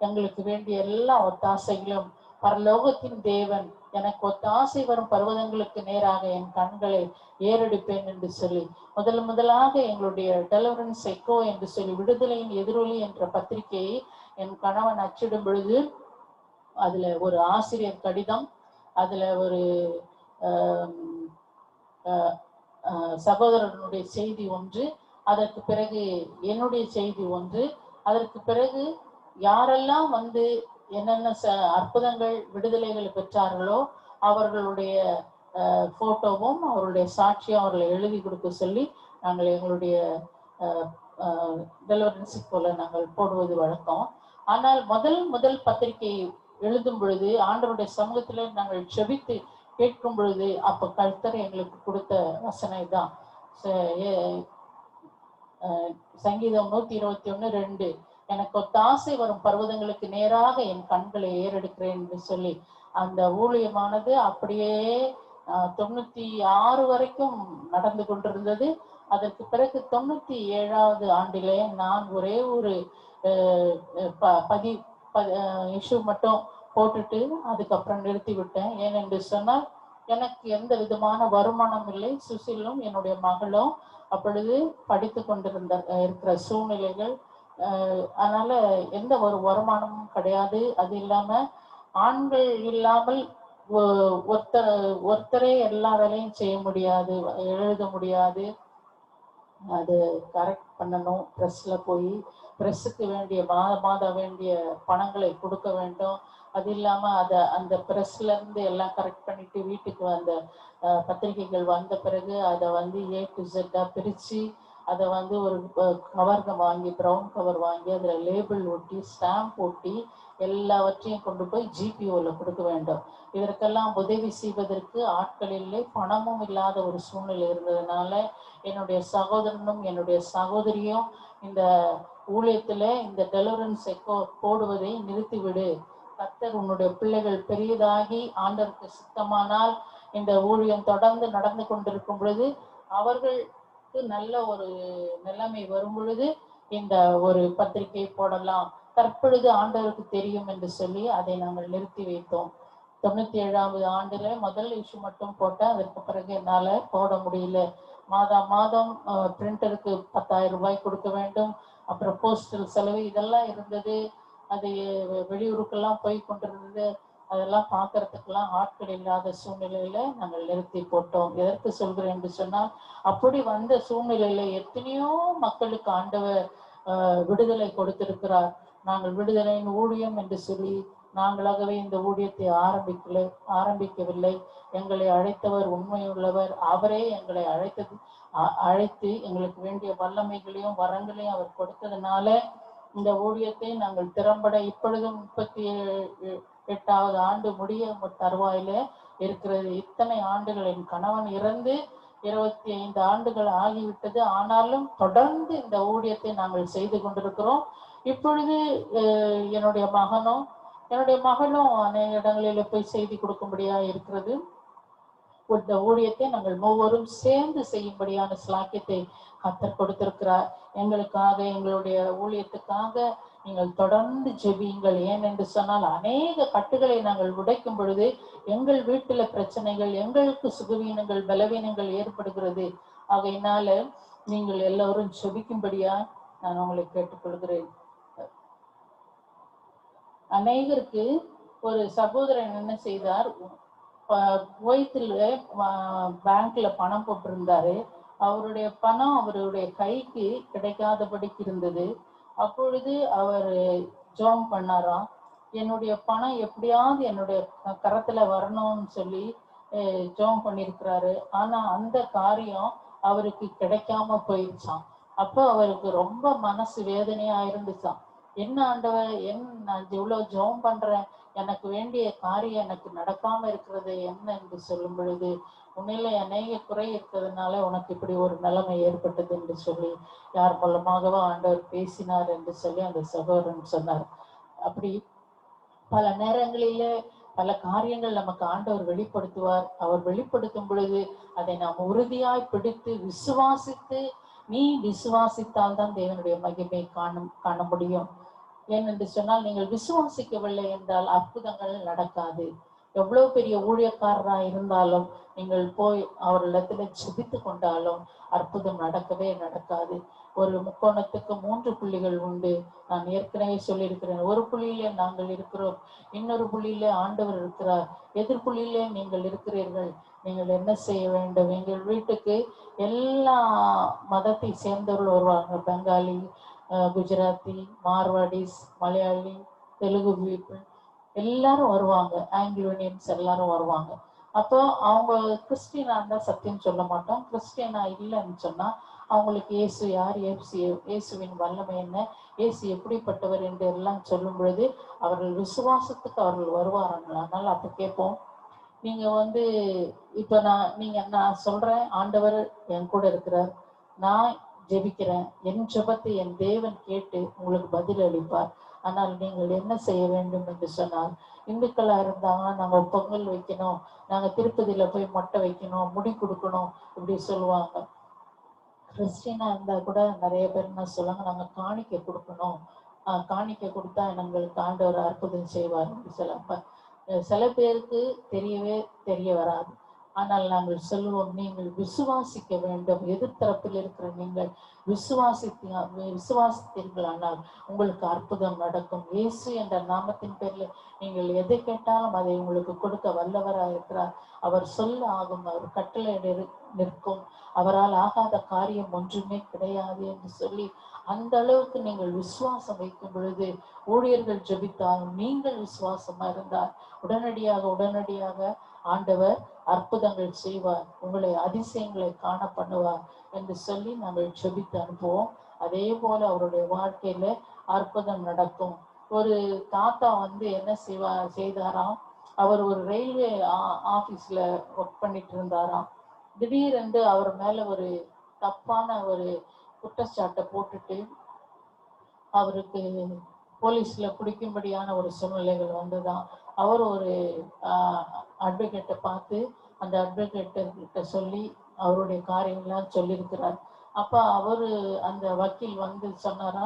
எங்களுக்கு வேண்டிய எல்லா ஒத்தாசைகளும், பரலோகத்தின் தேவன் எனக்கு ஒத்தாசை வரும் பர்வதங்களுக்கு நேராக என் கண்களை ஏறெடுப்பேன் என்று சொல்லி முதலாக எங்களுடைய டெலிவரன்ஸ் எக்கோ என்று சொல்லி விடுதலையின் எதிரொலி என்ற பத்திரிகையை என் கணவன் அச்சிடும் பொழுது அதுல ஒரு ஆசிரியர் கடிதம், அதுல ஒரு சகோதரனுடைய செய்தி ஒன்று, அதற்கு பிறகு என்னுடைய செய்தி ஒன்று, அதற்கு பிறகு யாரெல்லாம் வந்து என்னென்ன அற்புதங்கள் விடுதலைகள் பெற்றார்களோ அவர்களுடைய போட்டோவும் அவருடைய சாட்சியும் அவர்களை எழுதி கொடுக்க சொல்லி நாங்கள் எங்களுடைய டெலிவரன்ஸுக்கு போல நாங்கள் போடுவது வழக்கம். ஆனால் முதல் பத்திரிகை எழுதும் பொழுது ஆண்டவருடைய சமூகத்துல நாங்கள் செபித்து கேட்கும் பொழுது அப்ப கர்த்தர் எங்களுக்கு கொடுத்த வசனை தான் சங்கீதம் 121:2, எனக்கு ஒத்தாசை வரும் பர்வதங்களுக்கு நேராக என் கண்களை ஏறெடுக்கிறேன் என்று சொல்லி அந்த ஊழியமானது அப்படியே 96 வரைக்கும் நடந்து கொண்டிருந்தது. அதற்கு பிறகு 97வது ஆண்டிலே நான் ஒரே ஒரு இஷ்யூ மட்டும் போட்டுட்டு அதுக்கப்புறம் நிறுத்தி விட்டேன். ஏனென்று சொன்னால் எனக்கு எந்த விதமான வருமானம் இல்லை. சுசிலும் என்னுடைய மகளும் அப்பொழுது படித்து இருக்கிற சூழ்நிலைகள், அதனால எந்த ஒரு வருமானமும் கிடையாது. அது இல்லாம ஆண்கள் இல்லாமல் ஒருத்தரே எல்லா வேலையும் செய்ய முடியாது, எழுத முடியாது, அது கரெக்ட் பண்ணணும். ப்ரெஸ்ல போய் ப்ரெஸ்ஸுக்கு வேண்டிய மாதம் வேண்டிய பணங்களை கொடுக்க வேண்டும். அது இல்லாம அந்த ப்ரெஸ்ல இருந்து எல்லாம் கரெக்ட் பண்ணிட்டு வீட்டுக்கு வந்த பத்திரிகைகள் வந்த பிறகு அதை வந்து A to Z பிரிச்சு அதை வந்து ஒரு கவர்க வாங்கி, ப்ரௌன் கவர் வாங்கி அதில் லேபிள் ஒட்டி ஸ்டாம்ப் ஒட்டி எல்லாவற்றையும் கொண்டு போய் ஜிபிஓவில் கொடுக்க வேண்டும். இதற்கெல்லாம் உதவி செய்வதற்கு ஆட்கள் இல்லை, பணமும் இல்லாத ஒரு சூழ்நிலை இருந்ததுனால என்னுடைய சகோதரனும் என்னுடைய சகோதரியும் இந்த ஊழியத்தில் இந்த டெலிவரன்ஸை போடுவதை நிறுத்திவிடு, கர்த்தர் உன்னுடைய பிள்ளைகள் பெரியதாகி ஆண்டவருக்கு சித்தமானால் இந்த ஊழியம் தொடர்ந்து நடந்து கொண்டிருக்கும் பொழுது அவர்களுக்கு நல்ல ஒரு நிலைமை வரும் பொழுது இந்த ஒரு பத்திரிகை போடலாம், தற்பொழுது ஆண்டவருக்கு தெரியும் என்று சொல்லி அதை நாங்கள் நிறுத்தி வைத்தோம். 97ஆவது ஆண்டுல முதல் இஷ்யூ மட்டும் போட்டேன். அதற்கு பிறகு என்னால போட முடியல. மாதம் பிரிண்டருக்கு 10,000 ரூபாய் கொடுக்க வேண்டும், அப்புறம் போஸ்டல் செலவு இதெல்லாம் இருந்தது. அது வெளியூருக்கெல்லாம் போய் கொண்டிருந்தது. அதெல்லாம் பார்க்கறதுக்கெல்லாம் ஆட்கள் இல்லாத சூழ்நிலையில நாங்கள் நிறுத்தி போட்டோம். எதற்கு சொல்கிறேன் என்று சொன்னால், அப்படி வந்த சூழ்நிலையில எத்தனையோ மக்களுக்கு ஆண்டவர் விடுதலை கொடுத்திருக்கிறார். நாங்கள் விடுதலையின் ஊழியம் என்று சொல்லி நாங்களாகவே இந்த ஊழியத்தை ஆரம்பிக்கவில்லை. எங்களை அழைத்தவர் உண்மையுள்ளவர். அவரே எங்களை அழைத்து எங்களுக்கு வேண்டிய வல்லமைகளையும் வரங்களையும் அவர் கொடுத்ததுனால இந்த ஊழியத்தை நாங்கள் திறம்பட இப்பொழுதும் 38வது ஆண்டு முடிய தருவாயில இருக்கிறது. இத்தனை ஆண்டுகள் என் கணவன் இறந்து 25 ஆண்டுகள் ஆகிவிட்டது. ஆனாலும் தொடர்ந்து இந்த ஊழியத்தை நாங்கள் செய்து கொண்டிருக்கிறோம். இப்பொழுது என்னுடைய மகளும் அநேக இடங்களில் போய் செய்தி கொடுக்கும்படியா இருக்கிறது. இந்த ஊழியத்தை நாங்கள் மூவரும் சேர்ந்து செய்யும்படியான ஸ்லாக்கியத்தை கர்த்தர் கொடுத்திருக்கிறார். எங்களுக்காக, எங்களுடைய ஊழியத்துக்காக நீங்கள் தொடர்ந்து ஜெபியுங்கள். ஏன் என்று சொன்னால், அநேக கட்டுகளை நாங்கள் உடைக்கும் பொழுது எங்கள் வீட்டுல பிரச்சனைகள், எங்களுக்கு சுகவீனங்கள், பலவீனங்கள் ஏற்படுகிறது. ஆகையினால நீங்கள் எல்லோரும் ஜெபிக்கும்படியா நான் உங்களை கேட்டுக்கொள்கிறேன். அநேகருக்கு ஒரு சகோதரன் என்ன செய்தார், குவைத்தில் பேங்க்ல பணம் போட்டிருந்தாரு. அவருடைய பணம் அவருடைய கைக்கு கிடைக்காதபடிக்கு இருந்தது. அப்பொழுது அவர் ஜெபம் பண்ணாராம், என்னுடைய பணம் எப்படியாவது என்னுடைய கரத்துல வரணும்னு சொல்லி ஜெபம் பண்ணியிருக்கிறாரு. ஆனா அந்த காரியம் அவருக்கு கிடைக்காம போயிடுச்சான். அப்போ அவருக்கு ரொம்ப மனசு வேதனையா இருந்துச்சான். என்ன ஆண்டவர், நான் இவ்வளவு ஜெபம் பண்றேன், எனக்கு வேண்டிய காரியம் எனக்கு நடக்காம இருக்கிறது என்ன என்று சொல்லும் பொழுது, உன்னில அநேக குறை இருக்கிறதுனால உனக்கு இப்படி ஒரு நிலைமை ஏற்பட்டது என்று சொல்லி யார் மூலமாகவோ ஆண்டவர் பேசினார் என்று சொல்லி அந்த சகோதரன் சொன்னார். அப்படி பல நேரங்களிலே பல காரியங்கள் நமக்கு ஆண்டவர் வெளிப்படுத்துவார். அவர் வெளிப்படுத்தும் பொழுது அதை நாம் உறுதியாய் பிடித்து விசுவாசித்து, நீ விசுவாசித்தால் தான் தேவனுடைய மகிமை காண முடியும். ஏனென்று சொன்னால், நீங்கள் விசுவாசிக்கவில்லை என்றால் அற்புதங்கள் நடக்காது. எவ்வளவு பெரிய ஊழியக்காரராக இருந்தாலும் நீங்கள் போய் அவரிடத்துல ஜெபித்து கொண்டாலும் அற்புதம் நடக்காது. ஒரு முக்கோணத்துக்கு 3 புள்ளிகள் உண்டு. நான் ஏற்கனவே சொல்லியிருக்கிறேன். ஒரு புள்ளியிலே நாங்கள் இருக்கிறோம், இன்னொரு புள்ளியிலே ஆண்டவர் இருக்கிறார், எதிர்ப்புள்ளியிலே நீங்கள் இருக்கிறீர்கள். நீங்கள் என்ன செய்ய வேண்டும், எங்கள் வீட்டுக்கு எல்லா மதத்தை சேர்ந்தவர்கள் வருவாங்க. பெங்காலி, குஜராத்தி, மார்வாடிஸ், மலையாளி, தெலுங்கு பீப்புள் எல்லாரும் வருவாங்க. ஆங்கிலோனியன்ஸ் எல்லாரும் வருவாங்க. அப்போ அவங்க கிறிஸ்டியனா இருந்தா சத்தியம் சொல்ல மாட்டோம். கிறிஸ்டியனா இல்லைன்னு சொன்னா அவங்களுக்கு இயேசு யார், இயேசுவின் வல்லமை என்ன, இயேசு எப்படிப்பட்டவர் என்று எல்லாம் சொல்லும் பொழுது அவர்கள் விசுவாசத்துக்கு அவர்கள் வருவார்கள். அதனால அப்ப கேட்போம், நீங்க இப்ப நான் சொல்றேன், ஆண்டவர் என் கூட இருக்கிறார், நான் ஜெபிக்கிறேன், என் ஜெபத்தை என் தேவன் கேட்டு உங்களுக்கு பதில் அளிப்பார். ஆனால் நீங்கள் என்ன செய்ய வேண்டும் என்று சொன்னால், இந்துக்களா இருந்தாங்கன்னா நாங்க பொங்கல் வைக்கணும், நாங்க திருப்பதியில போய் மொட்டை வைக்கணும், முடி கொடுக்கணும், இப்படி சொல்லுவாங்க. கிறிஸ்டினா இருந்தா கூட நிறைய பேர் என்ன சொல்லுவாங்க, நாங்க காணிக்கை கொடுக்கணும், காணிக்கை கொடுத்தா எங்களுக்கு ஆண்டவர் அற்புதம் செய்வார். சில பேருக்கு தெரிய வராது. ஆனால் நாங்கள் சொல்லுவோம், நீங்கள் விசுவாசிக்க வேண்டும். எதிர்த்தரப்பில் இருக்கிற நீங்கள் விசுவாசித்தீர்கள் ஆனால் உங்களுக்கு அற்புதம் நடக்கும். இயேசு என்ற நாமத்தின் பேர்ல நீங்கள் எதை கேட்டாலும் அதை உங்களுக்கு கொடுக்க வல்லவராக இருக்கிறார். அவர் சொல்ல ஆகும், அவர் கட்டளை நிற்கும், அவரால் ஆகாத காரியம் ஒன்றுமே கிடையாது என்று சொல்லி அந்த அளவுக்கு நீங்கள் விசுவாசம் வைக்கும் பொழுது, ஊழியர்கள் ஜெபித்தாலும் நீங்கள் விசுவாசமா இருந்தால் உடனடியாக ஆண்டவர் அற்புதங்கள் செய்வார், உங்களை அதிசயங்களை காண பண்ணுவார் என்று சொல்லி நாங்கள் ஜெபித்து அனுப்புவோம். அதே போல அவருடைய வாழ்க்கையில அற்புதம் நடக்கும். ஒரு தாத்தா என்ன செய்தாராம், அவர் ஒரு ரயில்வே ஆபீஸ்ல ஒர்க் பண்ணிட்டு இருந்தாராம். திடீரென்று அவர் மேல ஒரு தப்பான ஒரு குற்றச்சாட்டை போட்டுட்டு அவருக்கு போலீஸ்ல பிடிக்கும்படியான ஒரு சூழ்நிலைகள் வந்துதான். அவர் ஒரு அட்வொகேட்டை பார்த்து அந்த அட்வொகேட்ட சொல்லி அவருடைய காரியங்கள்லாம் சொல்லியிருக்கிறார். அப்ப அந்த வக்கீல் சொன்னாரா,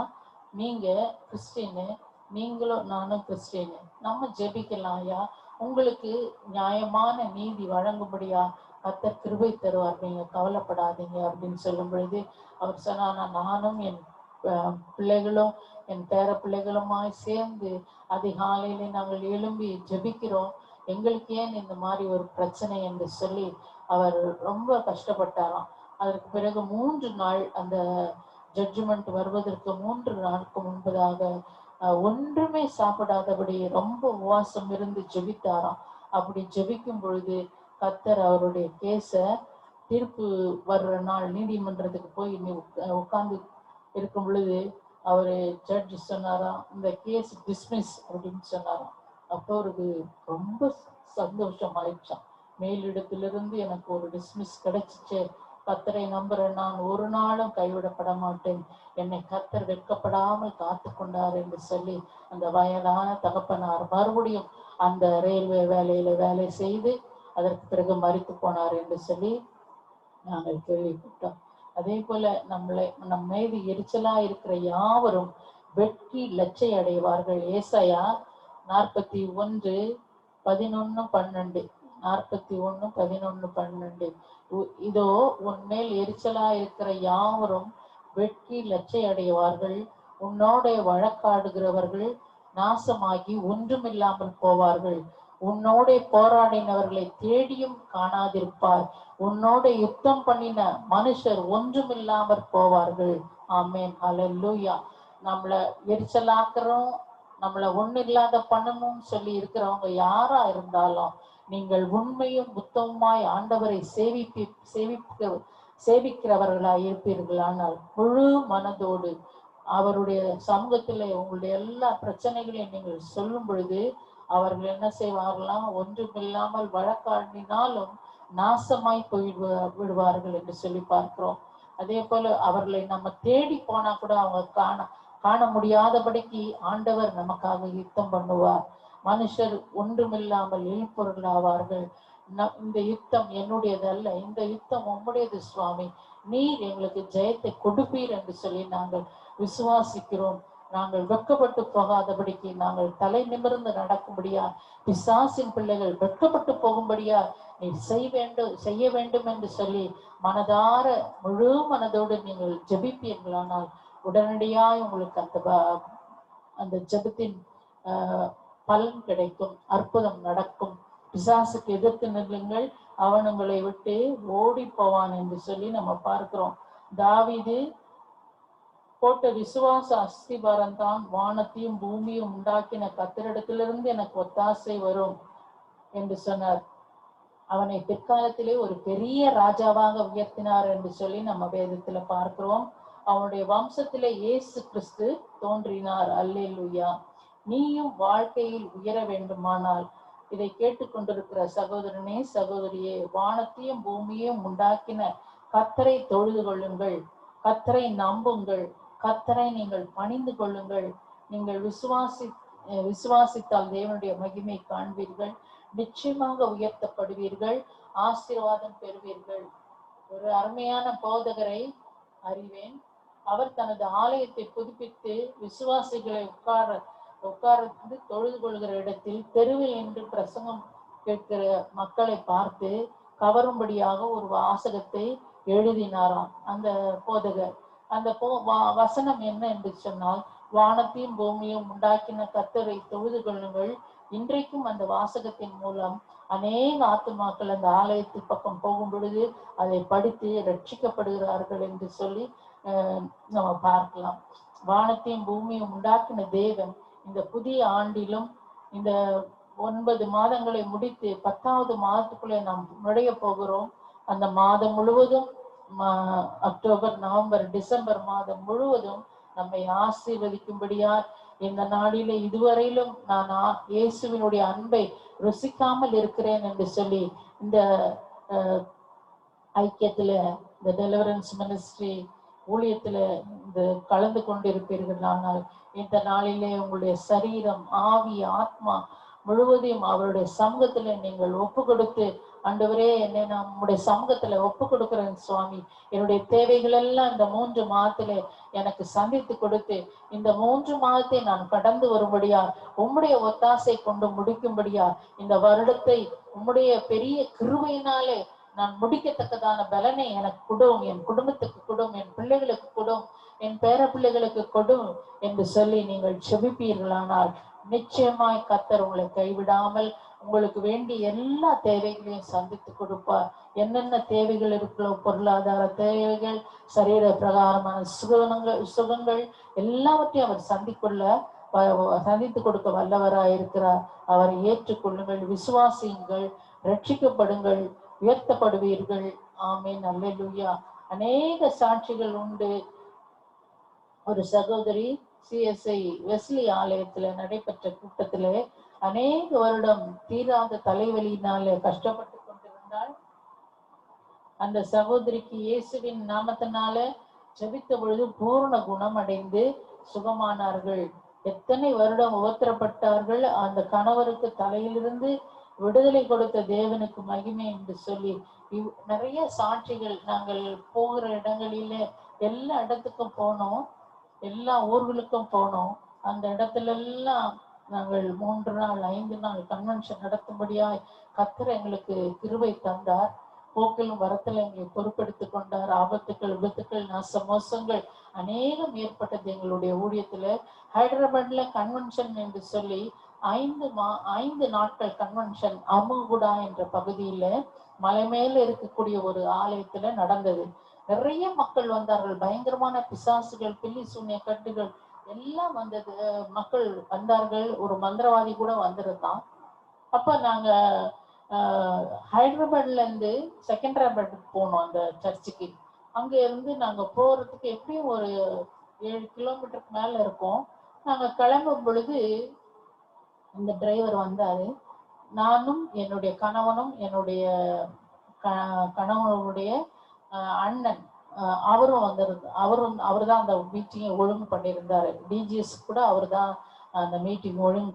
நீங்க கிறிஸ்டின்னு, நீங்களும் நானும் கிறிஸ்டின்னு, நம்ம ஜெபிக்கலாம் ஐயா, உங்களுக்கு நியாயமான நீதி வழங்கும்படியா கர்த்தர் கிருபை தருவார், நீங்க கவலைப்படாதீங்க அப்படின்னு சொல்லும் பொழுது அவர் சொன்னார், நானும் என் பிள்ளைகளும் என் பேர பிள்ளைகளுமாய் சேர்ந்து அதிகாலையில நாங்கள் எழும்பி ஜெபிக்கிறோம், எங்களுக்கு ஏன் இந்த மாதிரி ஒரு பிரச்சனை என்று சொல்லி அவர் ரொம்ப கஷ்டப்பட்டாராம். அதற்கு பிறகு 3 நாள் அந்த ஜட்ஜ்மெண்ட் வருவதற்கு 3 நாளுக்கு முன்பதாக ஒன்றுமே சாப்பிடாதபடி ரொம்ப உபவாசம் இருந்து ஜெபித்தாராம். அப்படி ஜெபிக்கும் பொழுது கர்த்தர் அவருடைய கேஸ தீர்ப்பு வர்ற நாள் நீதிமன்றத்துக்கு போய் உட்கார்ந்து இருக்கும் பொழுது அவரு ஜட்ஜ் சொன்னாராம், இந்த கேஸ் டிஸ்மிஸ் அப்படின்னு சொன்னாராம். அப்போ அவருக்கு ரொம்ப சந்தோஷம் ஆயிடுச்சான். மேலிடத்திலிருந்து எனக்கு ஒரு டிஸ்மிஸ் கிடைச்சிச்சு, கர்த்தரை நம்புறேன், நான் ஒரு நாளும் கைவிடப்பட மாட்டேன், என்னை கர்த்தர் வெட்கப்படாமல் காத்து கொண்டார் என்று சொல்லி அந்த வயதான தகப்பனார் மறுபடியும் அந்த ரயில்வே வேலையில வேலை செய்து அதற்கு பிறகு மரித்து போனார் என்று சொல்லி நாங்கள் கேள்விப்பட்டோம். அதே போல நம் மீது எரிச்சலா இருக்கிற யாவரும் வெட்கி லட்சை அடைவார்கள். ஏசாயா 41:11 41:11 இதோ உன்மேல் எரிச்சலா இருக்கிற யாவரும் வெட்கி லட்சை அடைவார்கள், உன்னோட வழக்காடுகிறவர்கள் நாசமாகி ஒன்றுமில்லாமல் போவார்கள், உன்னோட போராடினவர்களை தேடியும் காணாதிருப்பார், உன்னோட யுத்தம் பண்ணின மனுஷர் ஒன்றுமில்லாமற் போவார்கள். ஆமேன், ஹல்லேலூயா. நம்மள எரிச்சலாக்குறோம், நம்மள ஒண்ணு இல்லாத பண்ணணும்னு சொல்லி இருக்கிறவங்க யாரா இருந்தாலும் நீங்கள் உண்மையும் உத்தமமாய் ஆண்டவரை சேவிக்கிறவர்களாய் இருப்பீர்களானால் முழு மனதோடு அவருடைய சமூகத்திலே உங்களுடைய எல்லா பிரச்சனைகளையும் நீங்கள் சொல்லும் பொழுது அவர்கள் என்ன செய்வார்களாம், ஒன்றுமில்லாமல் வழக்காடினாலும் நாசமாய் விடுவார்கள் என்று சொல்லி பார்க்கிறோம். அதே போல அவர்களை நம்ம தேடி போனா கூட அவங்க காண முடியாதபடிக்கு ஆண்டவர் நமக்காக யுத்தம் பண்ணுவார். மனுஷர் ஒன்றுமில்லாமல் இழிப்பொருள் ஆவார்கள். இந்த யுத்தம் என்னுடையது அல்ல, இந்த யுத்தம் உம்முடையது சுவாமி, நீர் எங்களுக்கு ஜெயத்தை கொடுப்பீர் என்று சொல்லி நாங்கள் விசுவாசிக்கிறோம். நாங்கள் வெட்கப்பட்டு போகாதபடிக்கு, நாங்கள் தலை நிமிர்ந்து நடக்கும்படியா, பிசாசின் பிள்ளைகள் வெட்கப்பட்டு போகும்படியா நீர் செய்ய வேண்டும் என்று சொல்லி மனதார முழு மனதோடு நீங்கள் ஜெபிப்பீர்களானால் உடனடியாய் உங்களுக்கு அந்த ஜெபத்தின் பலன் கிடைக்கும், அற்புதம் நடக்கும். பிசாசுக்கு எதிர்த்து நில்லுங்கள், அவன் உங்களை விட்டு ஓடி போவான் என்று சொல்லி நம்ம பார்க்கிறோம். தாவீது போட்ட விசுவாச அஸ்திபாரம் தான் வானத்தையும் பூமியும் உண்டாக்கின கர்த்தரிடத்திலிருந்து எனக்கு ஒத்தாசை வரும் என்று சொன்னார். அவனை பிற்காலத்திலே ஒரு பெரிய ராஜாவாக உயர்த்தினார் என்று சொல்லி நம்ம வேதத்துல பார்க்கிறோம். அவனுடைய வம்சத்திலே இயேசு கிறிஸ்து தோன்றினார். அல்லேலூயா. நீயும் வாழ்க்கையில் உயர வேண்டுமானால் இதை கேட்டுக்கொண்டிருக்கிற சகோதரனே சகோதரியே, வானத்தையும் பூமியையும் உண்டாக்கின கர்த்தரை தொழுது கொள்ளுங்கள், கர்த்தரை நம்புங்கள், கர்த்தரை நீங்கள் பணிந்து கொள்ளுங்கள். நீங்கள் விசுவாசித்தால் தேவனுடைய மகிமை காண்பீர்கள், நிச்சயமாக உயர்த்தப்படுவீர்கள், ஆசீர்வாதம் பெறுவீர்கள். ஒரு அருமையான போதகரை அறிவேன். அவர் தனது ஆலயத்தை புதுப்பித்து விசுவாசிகளை உட்கார்ந்து தொழுது கொள்கிற இடத்தில் தெருவில் நின்று பிரசங்கம் கேட்கிற மக்களை பார்த்து கவரும்படியாக ஒரு வாசகத்தை எழுதினாராம் அந்த போதகர். அந்த வசனம் என்ன என்று சொன்னால், வானத்தையும் பூமியும் உண்டாக்கின கர்த்தரை தொழுது கொள்ளுங்கள். இன்றைக்கும் அந்த வாசகத்தின் மூலம் அநேக ஆத்துமாக்கள் அந்த ஆலயத்து பக்கம் போகும் பொழுது அதை படித்து ரட்சிக்கப்படுகிறார்கள் என்று சொல்லி நம்ம பார்க்கலாம். வானத்தையும் பூமியும் உண்டாக்கின தேவன் இந்த புதிய ஆண்டிலும் இந்த 9 மாதங்களை முடித்து 10வது மாதத்துக்குள்ளே நாம் நுழைய போகிறோம். அந்த மாதம் முழுவதும் அக்டோபர், நவம்பர், டிசம்பர் மாதம் முழுவதும் நம்மை ஆசீர்வதிக்கும்படியா இந்த நாளிலே இதுவரையிலும் நான் இயேசுவினுடைய அன்பை ருசிக்காமல் இருக்கிறேன் என்று சொல்லி இந்த ஐக்கியத்துல இந்த டெலிவரன்ஸ் மினிஸ்ட்ரி ஊழியத்துல இந்த கலந்து கொண்டிருப்பீர்கள். ஆனால் இந்த நாளிலே உங்களுடைய சரீரம், ஆவி, ஆத்மா முழுவதையும் அவருடைய சமூகத்துல நீங்கள் ஒப்பு கொடுத்து, ஆண்டவரே என்னை நான் உங்களுடைய சமூகத்துல ஒப்பு கொடுக்கிறேன் சுவாமி, என்னுடைய தேவைகள் எல்லாம் இந்த 3 மாதத்துல எனக்கு சந்தித்து கொடுத்து இந்த 3 மாதத்தை நான் கடந்து வரும்படியா உம்முடைய ஒத்தாசை கொண்டு முடிக்கும்படியா இந்த வருடத்தை உம்முடைய பெரிய கிருபையினாலே நான் முடிக்கத்தக்கதான பலனை எனக்கு கொடும், என் குடும்பத்துக்கு கொடும், என் பிள்ளைகளுக்கு கொடும், என் பேர பிள்ளைகளுக்கு கொடும் என்று சொல்லி நீங்கள் செபிப்பீர்களானால் நிச்சயமாய் கர்த்தர் உங்களை கைவிடாமல் உங்களுக்கு வேண்டிய எல்லா தேவைகளையும் சந்தித்து கொடுப்பார். என்னென்ன தேவைகள் இருக்கிறோ, பொருளாதார தேவைகள், சரீர பிரகாரமான சுகங்கள் எல்லாவற்றையும் அவர் சந்தித்து கொடுக்க வல்லவராயிருக்கிறார். அவரை ஏற்றுக்கொள்ளுங்கள், விசுவாசியுங்கள், ரட்சிக்கப்படுங்கள், உயர்த்தப்படுவீர்கள். ஆமென், அல்லேலூயா. அநேக சாட்சிகள் உண்டு. ஒரு சகோதரி CSI வெஸ்லி ஆலயத்துல நடைபெற்ற கூட்டத்திலே அநேக வருடம் தீராத தலைவலியினாலே கஷ்டப்பட்டு கொண்டிருந்தாள். அந்த சகோதரிக்கு இயேசுவின் நாமத்தினால ஜெபித்த பொழுது பூரண குணமடைந்து சுகமானார்கள். எத்தனை வருடம் உபத்திரப்பட்டார்கள். அந்த கணவருக்கு தலையிலிருந்து விடுதலை கொடுத்த தேவனுக்கு மகிமை என்று சொல்லி நிறைய சாட்சிகள். நாங்கள் போகிற இடங்களில எல்லா இடத்துக்கும் போனோம், எல்லா ஊர்களுக்கும் போனோம். அந்த இடத்துல எல்லாம் நாங்கள் 3 நாள் 5 நாள் கன்வென்ஷன் நடத்தும்படியாய் கர்த்தர் எங்களுக்கு கிருபை தந்தார். போக்கிலும் வரத்துல எங்களை பொறுப்பெடுத்து கொண்டார். ஆபத்துக்கள், விபத்துக்கள், நாச மோசங்கள் அநேகம் ஏற்பட்டது எங்களுடைய ஊழியத்துல. ஹைதராபாத்ல கன்வென்ஷன் என்று சொல்லி 5 நாட்கள் கன்வென்ஷன் அமுகுடா என்ற பகுதியில மலை மேல இருக்கக்கூடிய ஒரு ஆலயத்துல நடந்தது. நிறைய மக்கள் வந்தார்கள். பயங்கரமான பிசாசுகள், பில்லி சூன்ய கட்டுகள் எல்லாம் வந்தது. மக்கள் வந்தார்கள். ஒரு மந்திரவாதி கூட வந்திருந்தான். அப்ப நாங்க ஹைதராபாத்ல இருந்து செகண்டராபாத்துக்கு போனோம் அந்த சர்ச்சுக்கு. அங்க இருந்து நாங்க போறதுக்கு எப்படியும் ஒரு 7 கிலோமீட்டருக்கு மேல இருக்கும். நாங்க கிளம்பும் பொழுது இந்த டிரைவர் வந்தாரு. நானும் என்னுடைய கணவனும் என்னுடைய கணவனுடைய அண்ணன் அவரும் வந்திருந்தார். அவர் தான் அந்த மீட்டிங்கை ஒழுங்கு பண்ணியிருந்தாரு. DGS கூட அவர் தான் அந்த மீட்டிங் ஒழுங்கு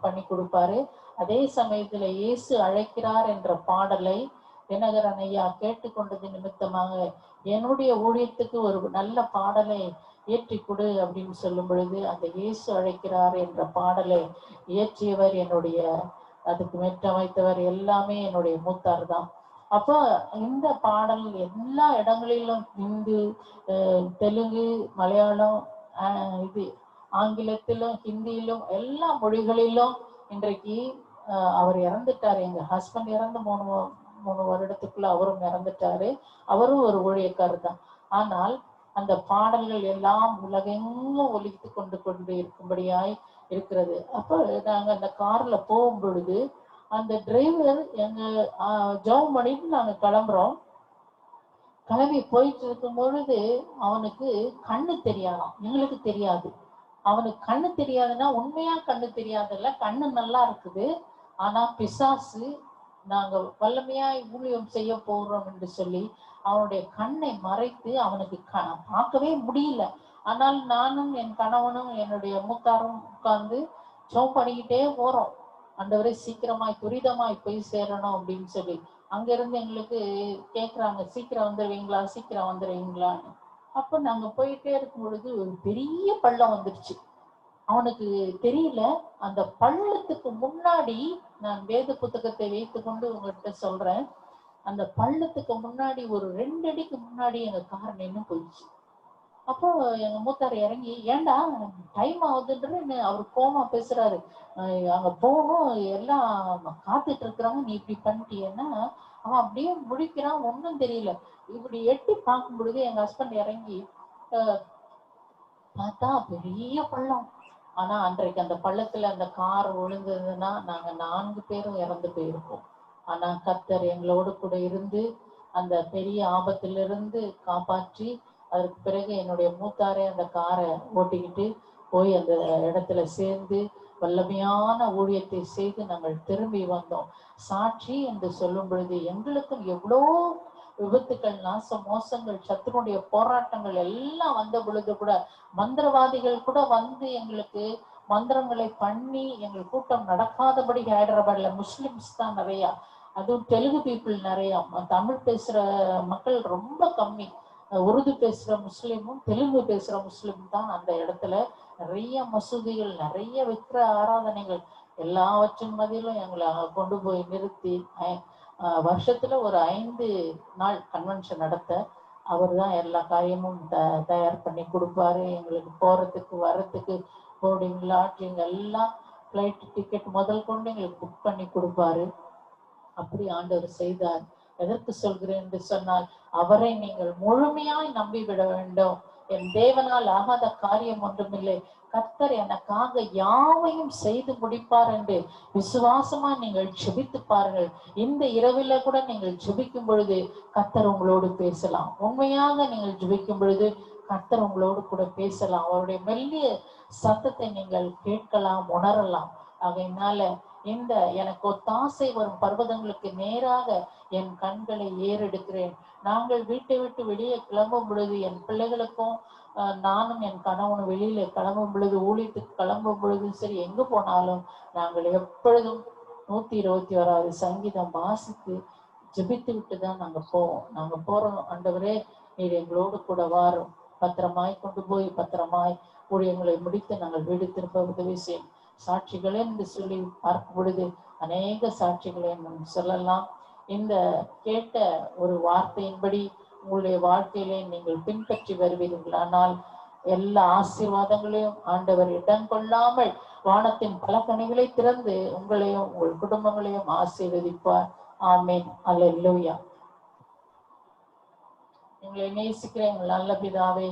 பண்ணி கொடுப்பாரு. அதே சமயத்துல இயேசு அழைக்கிறார் என்ற பாடலை தினகரன் ஐயா கேட்டுக்கொண்டது நிமித்தமாக என்னுடைய ஊழியத்துக்கு ஒரு நல்ல பாடலை இயற்றி கொடு அப்படின்னு சொல்லும் பொழுது அந்த இயேசு அழைக்கிறார் என்ற பாடலை இயற்றியவர், என்னுடைய அதுக்கு மெட்டமைத்தவர் எல்லாமே என்னுடைய மூத்தார் தான். அப்போ இந்த பாடல் எல்லா இடங்களிலும் இந்து, தெலுங்கு, மலையாளம், இது ஆங்கிலத்திலும் ஹிந்தியிலும் எல்லா மொழிகளிலும் இன்றைக்கு அவர் இறந்துட்டாரு. எங்க ஹஸ்பண்ட் இறந்து 3 வருடத்துக்குள்ள அவரும் இறந்துட்டாரு. அவரும் ஒரு ஊழியக்காரர் தான். ஆனால் அந்த பாடல்கள் எல்லாம் உலகெங்கும் ஒலித்து கொண்டு இருக்கும்படியாய் இருக்கிறது. அப்போ நாங்க அந்த கார்ல போகும் பொழுது அந்த டிரைவர் எங்க ஜெபம் பண்ணிட்டு நாங்க கிளம்புறோம். கிளம்பி போயிட்டு இருக்கும் பொழுது அவனுக்கு கண்ணு தெரியாதாம், எங்களுக்கு தெரியாது. அவனுக்கு கண்ணு தெரியாதுன்னா உண்மையா கண்ணு தெரியாதுல்ல, கண்ணு நல்லா இருக்குது. ஆனா பிசாசு நாங்க வல்லமையா ஊழியம் செய்ய போறோம் என்று சொல்லி அவனுடைய கண்ணை மறைத்து அவனுக்கு பார்க்கவே முடியல. ஆனால் நானும் என் கணவனும் என்னுடைய மூத்தாரும் உட்கார்ந்து ஜெபம் பண்ணிக்கிட்டே போறோம். ஆண்டவரே சீக்கிரமாய் துரிதமாய் போய் சேரணும் அப்படின்னு சொல்லி. அங்க இருந்து எங்களுக்கு கேக்குறாங்க, சீக்கிரம் வந்துடுவீங்களா, சீக்கிரம் வந்துடுவீங்களான்னு. அப்ப நாங்க போயிட்டே இருக்கும் பொழுது ஒரு பெரிய பள்ளம் வந்துருச்சு. அவனுக்கு தெரியல. அந்த பள்ளத்துக்கு முன்னாடி, நான் வேத புத்தகத்தை வைத்து கொண்டு உங்கள்கிட்ட சொல்றேன், அந்த பள்ளத்துக்கு முன்னாடி ஒரு 2 அடிக்கு முன்னாடி எங்க கார் நின்று போயிடுச்சு. அப்போ எங்க மூத்தார் இறங்கி, ஏன்டா டைம் ஆகுதுன்ற அவர் கோமா பேசுறாரு. அங்க போகணும், எல்லாம் காத்துட்டு இருக்கிறாங்க, நீ இப்படி பண்ணிட்டீன்னா அவன் அப்படியே முழிக்கிறான், ஒன்றும் தெரியல. இப்படி எட்டி பார்க்கும் பொழுது எங்க ஹஸ்பண்ட் இறங்கி பார்த்தா பெரிய பள்ளம். ஆனா அன்றைக்கு அந்த பள்ளத்துல அந்த கார் விழுந்ததுன்னா நாங்க 4 பேரும் இறந்து போயிருப்போம். ஆனா கர்த்தர் எங்களோடு கூட இருந்து அந்த பெரிய ஆபத்திலிருந்து காப்பாற்றி, அதற்கு பிறகு என்னுடைய மூத்தாரே அந்த காரை ஓட்டிக்கிட்டு போய் அந்த இடத்துல சேர்ந்து வல்லமையான ஊழியத்தை செய்து நாங்கள் திரும்பி வந்தோம். சாட்சி என்று சொல்லும் பொழுது எங்களுக்கும் எவ்வளோ விபத்துக்கள், நாச மோசங்கள், சத்துருடைய போராட்டங்கள் எல்லாம் வந்த பொழுது கூட மந்திரவாதிகள் கூட வந்து எங்களுக்கு மந்திரங்களை பண்ணி எங்கள் கூட்டம் நடக்காதபடி ஹைதராபாத்ல முஸ்லிம்ஸ் தான் நிறையா, அதுவும் தெலுங்கு பீப்புள் நிறையா, தமிழ் பேசுற மக்கள் ரொம்ப கம்மி. உருது பேசுற முஸ்லீமும் தெலுங்கு பேசுற முஸ்லீமும் தான் அந்த இடத்துல. நிறைய மசூதிகள், நிறைய விக்கிர ஆராதனைகள், எல்லாவற்றின் மதியிலும் எங்களை கொண்டு போய் நிறுத்தி வருஷத்துல ஒரு 5 நாள் கன்வென்ஷன் நடத்த அவர் தான் எல்லா காரியமும் தயார் பண்ணி கொடுப்பாரு. எங்களுக்கு போறதுக்கு வர்றதுக்கு போர்டிங், லாட்ஜிங் எல்லாம், ஃப்ளைட் டிக்கெட் முதல் கொண்டு எங்களுக்கு புக் பண்ணி கொடுப்பாரு. அப்படி ஆண்டவர் செய்தார். எதற்கு சொல்கிறேன் என்று சொன்னால், அவரை நீங்கள் முழுமையாய் நம்பிவிட வேண்டும். என் தேவனால் ஆகாத காரியம் ஒன்றுமில்லை, கர்த்தர் எனக்காக யாவையும் செய்து முடிப்பார் என்று விசுவாசமா நீங்கள் ஜெபித்து பாருங்கள். இந்த இரவில கூட நீங்கள் ஜெபிக்கும் பொழுது கர்த்தர் உங்களோடு பேசலாம். உண்மையாக நீங்கள் ஜெபிக்கும் பொழுது கர்த்தர் உங்களோடு கூட பேசலாம். அவருடைய மெல்லிய சத்தத்தை நீங்கள் கேட்கலாம், உணரலாம். ஆகையினால இந்த எனக்கு ஒத்தாசை வரும் பர்வதங்களுக்கு நேராக என் கண்களை ஏறெடுக்கிறேன். நாங்கள் வீட்டை விட்டு வெளியே கிளம்பும் பொழுது என் பிள்ளைகளுக்கும் நானும் என் கணவனும் வெளியில கிளம்பும் பொழுது, ஊழியத்துக்கு கிளம்பும் பொழுதும் சரி, எங்க போனாலும் நாங்கள் எப்பொழுதும் 121வது சங்கீதம் வாசித்து ஜெபித்து விட்டு தான் நாங்க போவோம். நாங்க போறோம், ஆண்டவரே நீர் எங்களோடு கூட வாரும், பத்திரமாய் கொண்டு போய் பத்திரமாய் ஊழியங்களை முடித்து நாங்கள் வீடு திரும்ப உதவி செய்யும். சாட்சிகளே என்று சொல்லி பார்க்கும் பொழுது அநேக சாட்சிகளை நாம் சொல்லலாம். இந்த கேட்ட ஒரு வார்த்தையின்படி உங்களுடைய வாழ்க்கையிலே நீங்கள் பின்பற்றி வருவீர்கள், ஆனால் எல்லா ஆசீர்வாதங்களையும் ஆண்டவர் இடம் கொள்ளாமல் வானத்தின் பல கனிகளை திறந்து உங்களையும் உங்கள் குடும்பங்களையும் ஆசீர்வதிப்பார். ஆமேன். அல்லேலூயா. உங்களை நேசிக்கிற எங்கள் நல்ல பிதாவே,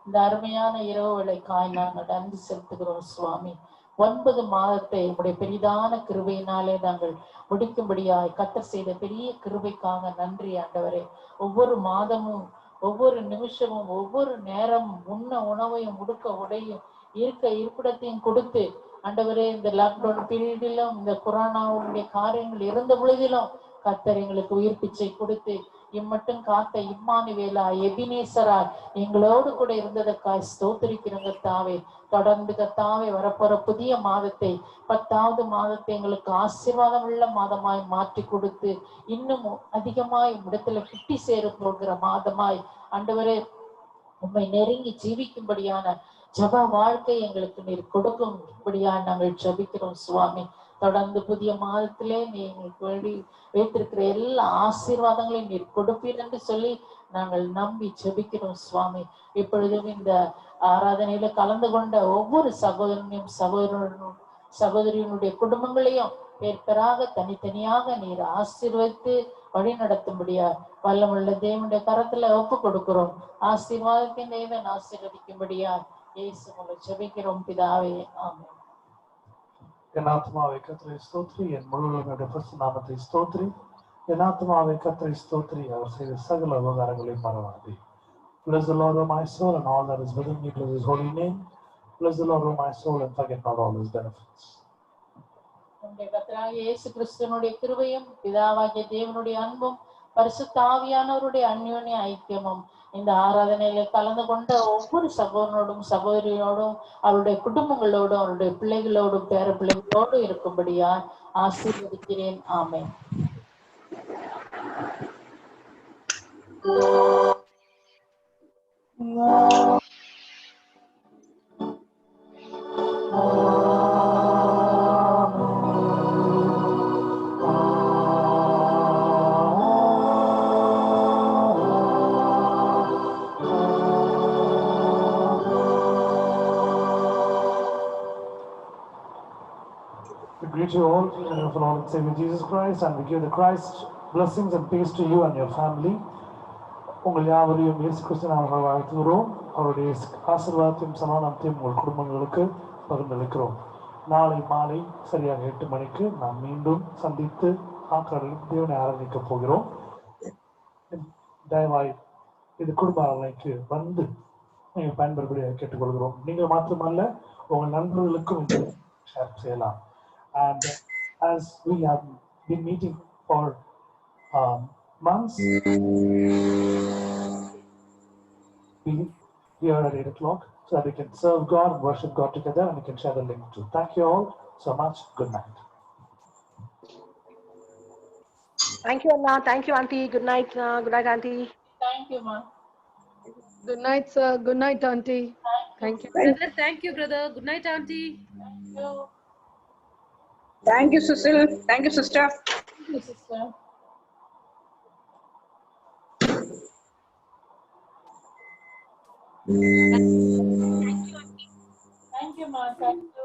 இந்த அருமையான இரவு வேளைக்காய் நாங்கள் நன்றி செலுத்துகிறோம் சுவாமி. 9 மாதத்தை உங்களுடைய பெரிதான கிருபையினாலே நாங்கள் முடிக்கும்படியாய் கர்த்தர் செய்த பெரிய கிருபைக்காக நன்றி ஆண்டவரே. ஒவ்வொரு மாதமும், ஒவ்வொரு நிமிஷமும், ஒவ்வொரு நேரமும் உண்ண உணவையும் உடுக்க உடையும் இருக்க இருப்பிடத்தையும் கொடுத்து ஆண்டவரே, இந்த லாக்டவுன் பீரியடிலும் இந்த கொரோனாவுடைய காரியங்கள் இருந்த பொழுதிலும் கர்த்தர் எங்களுக்கு உயிர் பிச்சை கொடுத்து இம்மட்டும் காத்த இம்மானுவேலா, எபினேசரா எங்களோடு கூட இருந்ததற்காய் ஸ்தோத்திரிக்கிறோங்க தாவே. தொடர்ந்து கத்தாவே வரப்போற புதிய மாதத்தை, 10வது மாதத்தை எங்களுக்கு ஆசீர்வாதம் உள்ள மாதமாய் மாற்றி கொடுத்து இன்னும் அதிகமாய் இடத்துல கிட்டி சேர போகிற மாதமாய் ஆண்டவரே உம்மை நெருங்கி ஜீவிக்கும்படியான ஜப வாழ்க்கை எங்களுக்கு நீர் கொடுக்கும்படியா நாங்கள் ஜபிக்கிறோம் சுவாமி. தொடர்ந்து புதிய மாதத்திலே நீ எங்களுக்கு வேண்டி வைத்திருக்கிற எல்லா ஆசீர்வாதங்களையும் நீர் கொடுப்பீர் என்று சொல்லி நாங்கள் நம்பி ஜெபிக்கிறோம் சுவாமி. இப்பொழுதும் இந்த ஆராதனையில கலந்து கொண்ட ஒவ்வொரு சகோதரனையும் சகோதரியினுடைய குடும்பங்களையும் பேர்பெறாக தனித்தனியாக நீர் ஆசீர்வதித்து வழி நடத்தும்படியா வல்லமுள்ள தேவனுடைய கரத்துல ஒப்பு கொடுக்கிறோம். ஆசீர்வாதத்தின் தேவன் ஆசீர்வதிக்கும்படியா இயேசு உங்களை ஜெபிக்கிறோம் பிதாவே. ஆமென். என் ஆத்மாவை கர்த்தரை ஸ்தோத்திரி, என் முழுவதும் பரிசுத்த நாமத்தை ஸ்தோத்திரி. என் ஆத்மாவை கர்த்தரை ஸ்தோத்திரி, அவர் செய்த சகல உபகாரங்களையும் மறவாதே. Bless the Lord, O my soul, and all that is within me, bless his holy name. Bless the Lord, O my soul, and forget not all his benefits. நம்முடைய கர்த்தராகிய இயேசு கிறிஸ்துவினுடைய கிருபையும் பிதாவாகிய தேவனுடைய அன்பும் பரிசுத்த ஆவியானவருடைய அந்யோன்ய ஐக்கியமும் இந்த ஆராதனையில கலந்து கொண்ட ஒவ்வொரு சகோதரனோடும் சகோதரியோடும் அவருடைய குடும்பங்களோடும் அவருடைய பிள்ளைகளோடும் பேர பிள்ளைகளோடும் இருக்கும்படியா ஆசீர்வதிக்கிறேன். ஆமென். greet you all in the name of our Lord and Savior Jesus Christ, and we give the Christ blessings and peace to you and your family. உங்கள் யாவரையும் இயேசு கிறிஸ்து நாமத்தில் வாழ்த்துகிறோம். அவருடைய ஆசீர்வாதத்தையும் சமாதானத்தையும் உங்கள் குடும்பங்களுக்கு பகிர்ந்தளிக்கிறோம். நாளை மாலை சரியாக 8 மணிக்கு நாம் மீண்டும் சந்தித்து ஆக்கடலில் தேவனை ஆராதிக்கப் போகிறோம். தயவாய் இது குடும்ப ஆராதனைக்கு வந்து நீங்கள் பயன்படும்படியாக கேட்டுக்கொள்கிறோம். நீங்கள் மாத்திரமல்ல உங்கள் நண்பர்களுக்கும் இதை ஷேர் செய்யலாம். And as we have been meeting for months, we here at 8 o'clock so that we can serve God and worship God together, and we can share the link too. Thank you all so much. Good night. Thank you, Anna. Thank you, Auntie. Good night. Good night, Auntie. Thank you, ma. Good night, sir. Good night, auntie. Thank you. Brother, thank you, brother. Good night, auntie. Thank you. Thank you, Susil. Thank you, sister. Thank you, sister. Thank you, ma. Thank you.